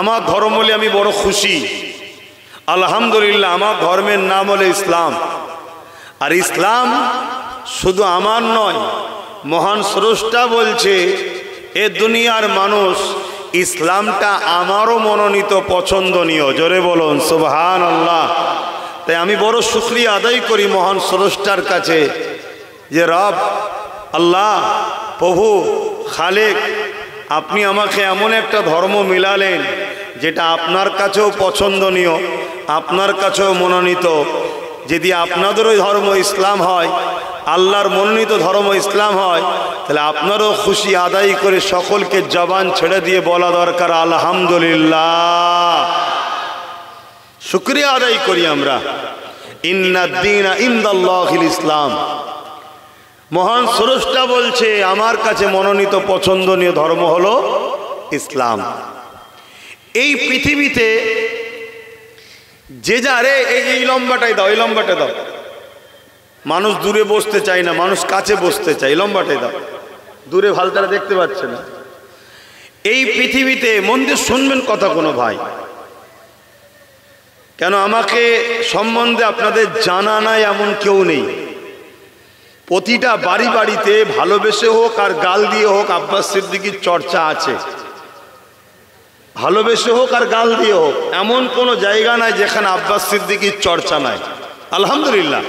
[SPEAKER 1] আমার ধর্ম নিয়ে আমি বড় খুশি। আলহামদুলিল্লাহ, আমার ধর্মের নাম হলো ইসলাম। আর ইসলাম শুধু আমার নয়, মহান স্রষ্টা বলছে এ দুনিয়ার মানুষ ইসলামটা আমারও মনোনীত পছন্দনীয়। জোরে বলুন সুবহানাল্লাহ। তাই আমি বড় শুকরিয়া আদায় করি মহান স্রষ্টার কাছে যে রব আল্লাহ, প্রভু খালেক, আপনি আমাকে এমন একটা ধর্ম মিলালেন যেটা আপনার কাছেও পছন্দনীয়, আপনার কাছেও মনোনীত। যদি আপনাদেরও ধর্ম ইসলাম হয়, আল্লাহর মনোনীত ধর্ম ইসলাম হয়, তাহলে আপনারও খুশি আদায় করে সকলকে জবান ছেড়ে দিয়ে বলা দরকার আলহামদুলিল্লাহ। শুকরিয়া আদায় করি আমরা। ইন্নাদ-দীনা ইনদাল্লাহিল ইসলাম। মহান স্রষ্টা বলছে আমার কাছে মনোনীত পছন্দনীয় ধর্ম হলো ইসলাম। এই পৃথিবীতে যে যারে এই লম্বাটাই দাও, এই লম্বাটাই দাও। মানুষ দূরে বসতে চায় না, মানুষ কাছে বসতে চায়, লম্বাটাই দাও। দূরে ভালতারা দেখতে পাচ্ছে না। এই পৃথিবীতে মন দিয়ে শুনবেন কথা কোনো ভাই, কেন আমাকে সম্বন্ধে আপনাদের জানা নাই এমন কেউ নেই। প্রতিটা বাড়ি বাড়িতে ভালোবেসে হোক আর গাল দিয়ে হোক আব্বাস সিদ্দিকীর চর্চা আছে। ভালোবেসে হোক আর গাল দিয়ে হোক এমন কোনো জায়গা নাই যেখানে আব্বাস সিদ্দিকীর চর্চা নাই। আলহামদুলিল্লাহ।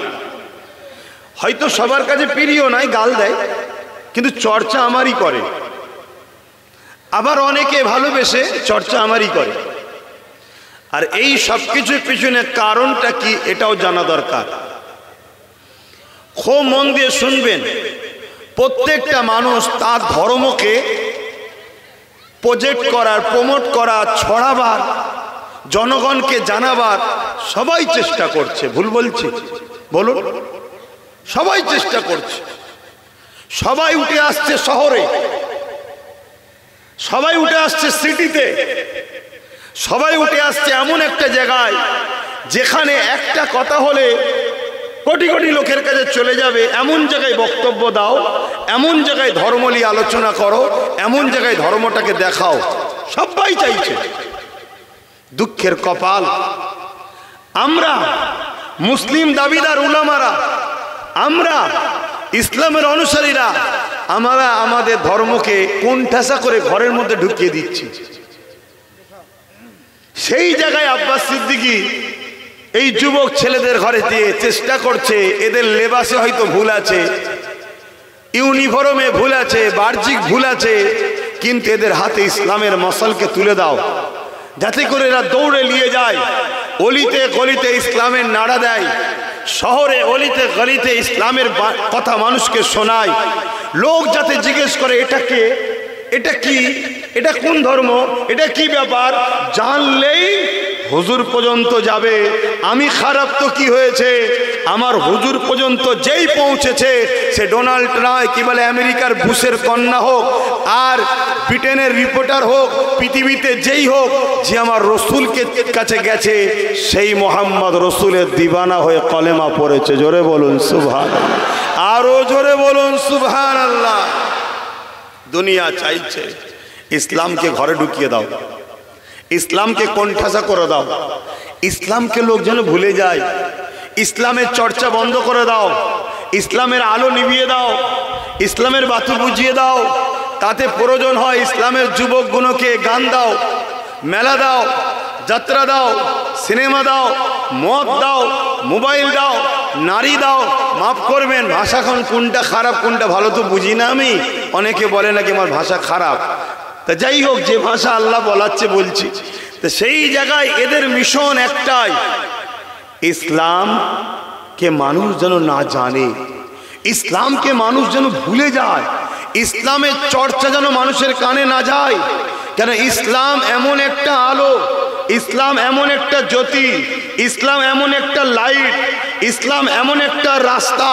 [SPEAKER 1] হয়তো সবার কাছে প্রিয় নাই, গাল দেয়, কিন্তু চর্চা আমারই করে। আবার অনেকে ভালোবেসে চর্চা আমারই করে। আর এই সব কিছুর পিছনে কারণটা কি এটাও জানা দরকার। খুব মন দিয়ে শুনবেন। প্রত্যেকটা মানুষ তার ধর্মকে প্রজেক্ট করার, প্রমোট করার, ছড়াবার, জনগণকে জানাবার সবাই চেষ্টা করছে। ভুল বলছি? বলুন। সবাই চেষ্টা করছে। সবাই উঠে আসছে শহরে, সবাই উঠে আসছে সিটিতে, সবাই উঠে আসছে এমন একটা জায়গায় যেখানে একটা কথা হলে কোটি কোটি লোকের কাছে চলে যাবে। এমন জায়গায় বক্তব্য দাও, এমন জায়গায় ধর্ম নিয়ে আলোচনা করো, এমন জায়গায় ধর্মটাকে দেখাও। সবাই চাইছে। দুঃখের কপাল, আমরা মুসলিম দাবিদার উলামারা, আমরা ইসলামের অনুসারীরা, আমরা আমাদের ধর্মকে কোণঠাসা করে ঘরের মধ্যে ঢুকিয়ে দিচ্ছি। সেই জায়গায় আব্বাস সিদ্দিকী এই যুবক ছেলেদের ঘরে দিয়ে চেষ্টা করছে। এদের লেবাসে হয়তো ভুল আছে, ইউনিফর্মে ভুল আছে, বাহ্যিক ভুল আছে, কিন্তু এদের হাতে ইসলামের মশালকে তুলে দাও, যাতে করে এরা দৌড়ে নিয়ে যায়, অলিতে গলিতে ইসলামের নাড়া দেয়, শহরে অলিতে গলিতে ইসলামের কথা মানুষকে শোনায়। লোক যাতে জিজ্ঞেস করে এটা কে, এটা কি, এটা কোন ধর্ম, এটা কি ব্যাপার, জানলেই হুজুর পর্যন্ত যাবে। আমি খারাপ তো কি হয়েছে, আমার হুজুর পর্যন্ত যেই পৌঁছেছে, সে ডোনাল্ড ট্রাম্প কি বলে আমেরিকার বুশের কন্যা হোক আর ব্রিটেনের রিপোর্টার হোক, পৃথিবীতে যেই হোক, যে আমার রসুলকে কাছে গেছে সেই মোহাম্মদ রসুলের দিবানা হয়ে কলেমা পড়েছে। জোরে বলুন সুবহানাল্লাহ, আরো জোরে বলুন সুবহানাল্লাহ। দুনিয়া চাইছে ইসলামকে ঘরে ঢুকিয়ে দাও, ইসলামকে কোণঠাসা করে দাও, ইসলামকে লোক যেন ভুলে যায়, ইসলামের চর্চা বন্ধ করে দাও, ইসলামের আলো নিভিয়ে দাও, ইসলামের বাতি বুঝিয়ে দাও। তাতে প্রয়োজন হয় ইসলামের যুবকগুলোকে গান দাও, মেলা দাও, যাত্রা দাও, সিনেমা দাও, মদ দাও, মোবাইল দাও, নারী দাও। মাফ করবেন, ভাষা কোনটা খারাপ কোনটা ভালো তো বুঝি না আমি। অনেকে বলে নাকি আমার ভাষা খারাপ। তা যাই হোক, যে ভাষা আল্লাহ বলাচ্ছে বলছি। তো সেই জায়গায় এদের মিশন একটাই, ইসলামকে মানুষ যেন না জানে, ইসলামকে মানুষ যেন ভুলে যায়, ইসলামের চর্চা যেন মানুষের কানে না যায়। কেন ইসলাম এমন একটা আলো, ইসলাম এমন একটা জ্যোতি, ইসলাম এমন একটা লাইট, ইসলাম এমন একটা রাস্তা।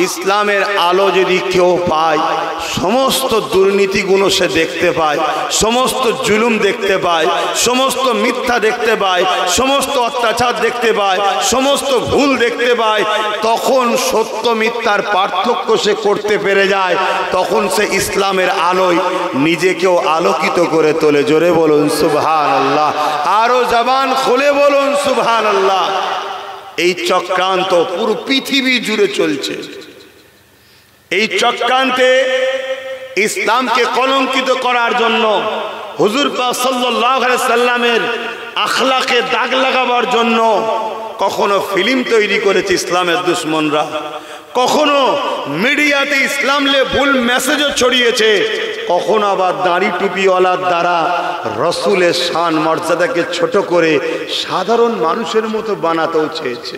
[SPEAKER 1] ইসলামের আলো যদি কেউ পায় সমস্ত দুর্নীতিগুলো সে দেখতে পায়, সমস্ত জুলুম দেখতে পায়, সমস্ত মিথ্যা দেখতে পায়, সমস্ত অত্যাচার দেখতে পায়, সমস্ত ভুল দেখতে পায়, তখন সত্য মিথ্যার পার্থক্য সে করতে পেরে যায়। তখন সে ইসলামের আলোয় নিজেকেও আলোকিত করে তোলে। জোরে বলুন সুবহানাল্লাহ, আরো জবান খুলে বলুন সুবহানাল্লাহ। এই চক্রান্ত পুরো পৃথিবী জুড়ে চলছে। এই চক্রান্তে ইসলামকে কলঙ্কিত করার জন্য, হুজুর পাক সাল্লাল্লাহু আলাইহি সাল্লামের আখলাকে দাগ লাগাবার জন্য কখনো ফিল্ম তৈরি করেছে ইসলামের দুশমনরা, কখনো মিডিয়াতে ইসলাম নিয়ে ভুল মেসেজও ছড়িয়েছে, কখনো আবার দাড়ি টুপিওয়ালার দ্বারা রসুলের শান মর্যাদাকে ছোট করে সাধারণ মানুষের মতো বানাতেও চেয়েছে।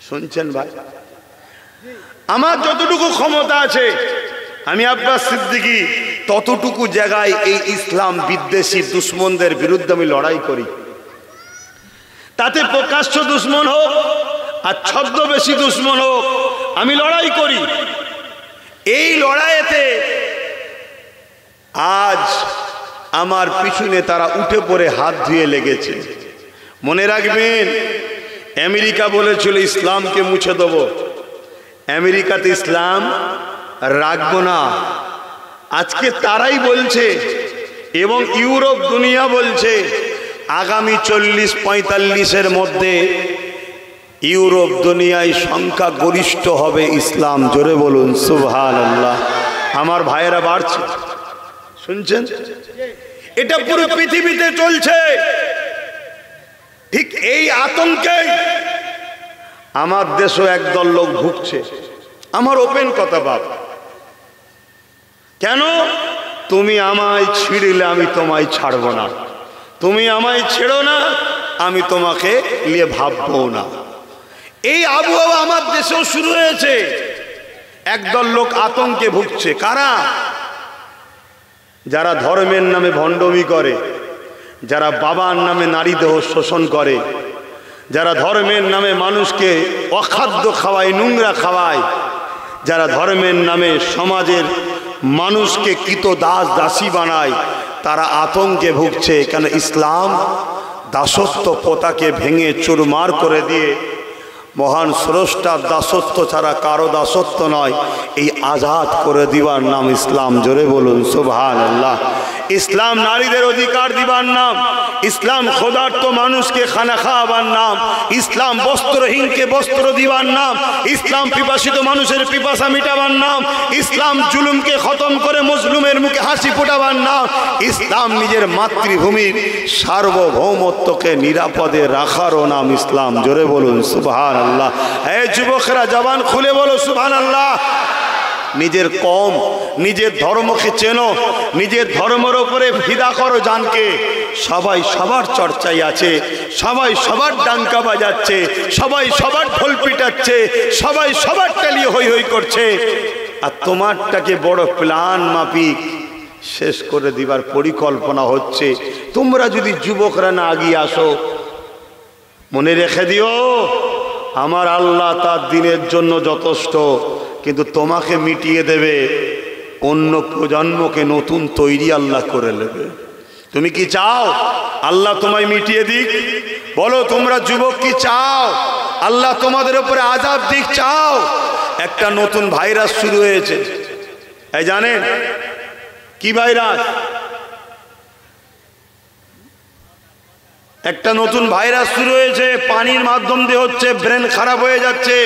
[SPEAKER 1] শুনছেন ভাই? আমার যতটুকু ক্ষমতা আছে, আমি আব্বাস সিদ্দিকী ততটুকু জায়গায় এই ইসলাম বিদ্বেষী দুশ্মনদের বিরুদ্ধে আমি লড়াই করি। তাতে প্রকাশ্য দুশ্মন হোক আর ছদ্মবেশী দুশ্মন হোক, আমি লড়াই করি। এই লড়াইতে আজ আমার পিছনে তারা উঠে পড়ে হাত ধুয়ে লেগেছে। মনে রাখবেন, আমেরিকা বলেছিল ইসলামকে মুছে দেব, আমেরিকাতে ইসলাম রাখবো না। আজকে তারাই বলছে এবং ইউরোপ দুনিয়া বলছে আগামী 40-45-এর মধ্যে ইউরোপ দুনিয়ায় সংখ্যা গরিষ্ঠ হবে ইসলাম। জোরে বলুন সুবহানাল্লাহ। আমার ভাইয়েরা বাড়ছে, শুনছেন? এটা পুরো পৃথিবীতে চলছে। ঠিক এই আতঙ্কে আমার দেশও একদল লোক ভুগছে। আমার ওপেন কথা বাপ, কেন তুমি আমায় ছিঁড়লে আমি তোমায় ছাড়বো না, তুমি আমায় ছেড়ো না আমি তোমাকে নিয়ে ভাববো না। এই আবহাওয়া আমার দেশেও শুরু হয়েছে। একদল লোক আতঙ্কে ভুগছে। কারা? যারা ধর্মের নামে ভণ্ডামি করে, যারা বাবার নামে নারী দেহ শোষণ করে, যারা ধর্মের নামে মানুষকে অখাদ্য খাওয়ায়, নোংরা খাওয়ায়, যারা ধর্মের নামে সমাজের মানুষকে কৃত দাস দাসী বানায়, তারা আতঙ্কে ভুগছে। কেন? ইসলাম দাসত্ব প্রথাকে ভেঙে চুরমার করে দিয়ে মহান স্রষ্টার দাসত্ব ছাড়া কারো দাসত্ব নয়, এই আজাদ করে দিবার নাম ইসলাম। জোরে বলুন সুবহানাল্লাহ। ইসলাম নারীদের অধিকার দিবার নাম, ইসলাম ক্ষুধার্ত মানুষকে খানা খাওয়াবার নাম, ইসলাম বস্ত্রহীনকে বস্ত্র দিবার নাম, ইসলাম পিপাসিত মানুষের পিপাসা মিটাবার নাম, ইসলাম জুলুমকে খতম করে মজলুমের মুখে হাসি ফোটাবার নাম, ইসলাম নিজের মাতৃভূমির সার্বভৌমত্বকে নিরাপদে রাখারও নাম ইসলাম। জোরে বলুন সুবহানাল্লাহ। এই যুবকেরা জবান খুলে বলো সুবহানাল্লাহ। নিজের কম, নিজের ধর্মকে চেনো, নিজের ধর্মের উপরে ফিদা করো জানকে। সবাই সবার চর্চায় আছে, সবাই সবার ডাঙ্কা বাজাচ্ছে, সবাই সবার ঢোল পিটাচ্ছে, সবাই সবার টালিয়ে হই হই করছে, আর তোমারটাকে বড় প্ল্যান মাফিক শেষ করে দিবার পরিকল্পনা হচ্ছে। তোমরা যদি যুবকরা না আগিয়ে আসো, মনে রেখে দিও আমার আল্লাহ তার দিনের জন্য যথেষ্ট, কিন্তু তোমাকে মিটিয়ে দেবে, অন্য প্রজন্মকে নতুন তৈরি আল্লাহ করে নেবে। তুমি কি চাও আল্লাহ তোমায় মিটিয়ে দিক? বলো তোমরা যুবক কি চাও আল্লাহ তোমাদের উপরে আযাব দিক? চাও? একটা নতুন ভাইরাস শুরু হয়েছে, এই জানেন কি ভাইরাস? একটা নতুন ভাইরাস শুরু হয়েছে, পানির মাধ্যম দিয়ে হচ্ছে, ব্রেন খারাপ হয়ে যাচ্ছে,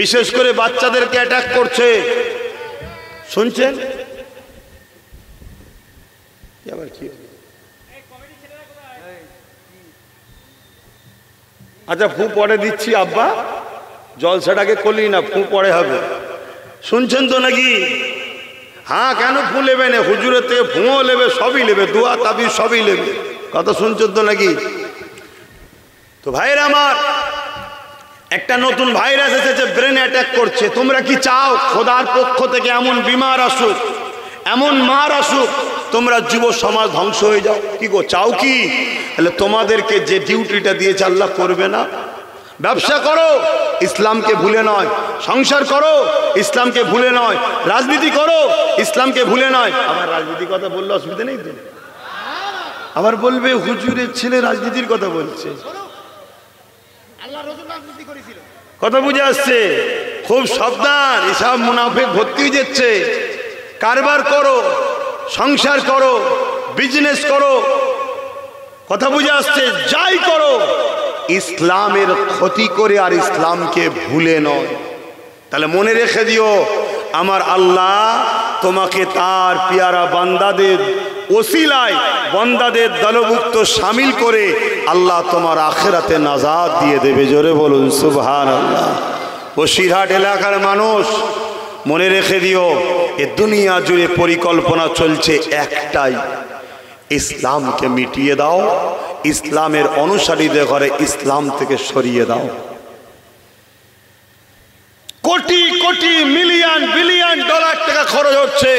[SPEAKER 1] বিশেষ করে বাচ্চাদেরকে অ্যাটাক করছে। শুনছেন? আবার কি? আচ্ছা ফু পরে দিচ্ছি আব্বা, জলসাটাকে করলি না, ফু পরে হবে। শুনছেন তো নাকি? হ্যাঁ, কেন ফু নেবে না? হুজুরের থেকে ফুঁও নেবে, সবই নেবে, দোয়া তাবি সবই নেবে। কথা শুনছেন তো নাকি? তো ভাইরা আমার, একটা নতুন ভাইরাস এসেছে, ব্রেন অ্যাটাক করছে। তোমরা কি চাও খোদার পক্ষ থেকে এমন বিমার আসুক, এমন মার আসুক, তোমরা যুব সমাজ ধ্বংস হয়ে যাও? কি গো, চাও কি? তাহলে তোমাদেরকে যে ডিউটিটা দিয়েছে আল্লাহ করবে না?
[SPEAKER 2] ব্যবসা করো, ইসলামকে ভুলে নয়। সংসার করো, ইসলামকে ভুলে নয়। রাজনীতি করো, ইসলামকে ভুলে নয়। আবার রাজনীতির কথা বললে অসুবিধা নেই তো? আবার বলবে হুজুরের ছেলে রাজনীতির কথা বলছে। কথা বুঝে আসছে? খুব সাবধান, এসব মুনাফিক ভর্তি হয়ে যাচ্ছে। কারবার করো, সংসার করো, বিজনেস করো, কথা বুঝে আসছে, যাই করো ইসলামের ক্ষতি করে আর ইসলামকে ভুলে নয়। তাহলে মনে রেখে দিও, আমার আল্লাহ তোমাকে তার পিয়ারা বান্দাদের ওসিলায়, বান্দাদের দলভুক্ত শামিল করে আল্লাহ তোমার আখিরাতে নাজাত দিয়ে দেবে। জোরে বলুন সুবহানাল্লাহ। বসিরহাট এলাকার মানুষ মনে রেখে দিও, এ দুনিয়া জুড়ে পরিকল্পনা চলছে একটাই, ইসলামকে মিটিয়ে দাও, ইসলামের অনুসারীদের ঘরে ইসলাম থেকে সরিয়ে দাও। Crore crore million billion dollar টাকা খরচ হচ্ছে,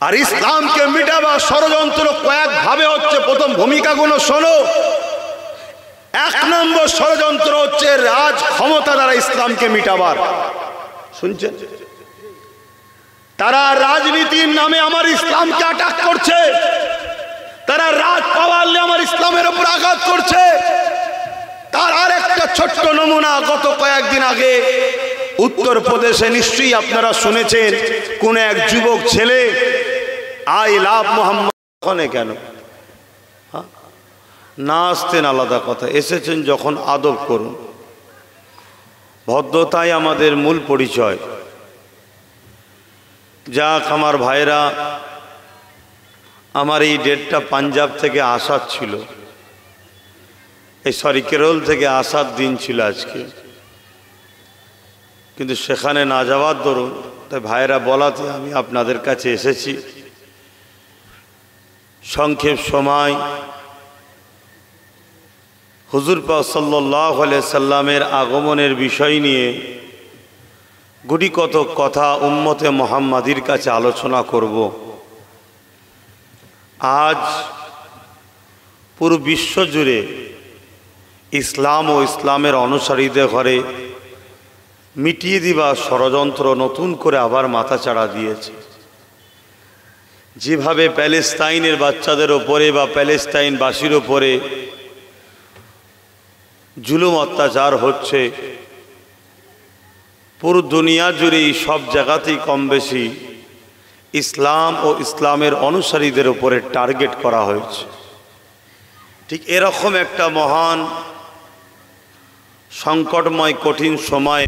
[SPEAKER 2] আর ইসলামকে মিটাবার ষড়যন্ত্র কয়েক ভাবে হচ্ছে। প্রথম ভূমিকাগুলো শোনো। এক নম্বর ষড়যন্ত্র হচ্ছে রাজ ক্ষমতা দ্বারা ইসলামকে মিটাবার। শুনছেন? তারা রাজনীতির নামে আমার ইসলামকে আটক করছে, তারা রাজ পাওয়ারলে আমার ইসলামের উপর আঘাত করছে। তার আর একটা ছোট্ট নমুনা, গত কয়েকদিন আগে উত্তরপ্রদেশে নিশ্চয়ই আপনারা শুনেছেন, কোন এক যুবক ছেলে আই লাভ মোহাম্মদ। ওখানে কেন না আসতেন আলাদা কথা, এসেছেন যখন আদব করুন। ভদ্রতাই আমাদের মূল পরিচয়। যাক আমার ভাইরা, আমার এই ডেটটা পাঞ্জাব থেকে আসার ছিল, কেরল থেকে আসার দিন ছিল আজকে, কিন্তু সেখানে না যাওয়ার দরুন তাই ভাইরা বলাতে আমি আপনাদের কাছে এসেছি। সংক্ষেপ সময় হুজুর পাক সাল্লাল্লাহু আলাইহি সাল্লামের আগমনের বিষয় নিয়ে গুটি কতক কথা উম্মতে মুহাম্মাদির কাছে আলোচনা করব। আজ পুরো বিশ্ব জুড়ে ইসলাম ও ইসলামের অনুসারীদের ঘরে মিটিয়ে দিবা ষড়যন্ত্র নতুন করে আবার মাথাচাড়া দিয়েছে। যেভাবে প্যালেস্তাইনের বাচ্চাদের ওপরে বা প্যালেস্তাইনবাসীর ওপরে জুলুম অত্যাচার হচ্ছে, পুরো দুনিয়া জুড়েই সব জায়গাতেই কম বেশি ইসলাম ও ইসলামের অনুসারীদের উপরে টার্গেট করা হয়েছে। ঠিক এরকম একটা মহান সংকটময় কঠিন সময়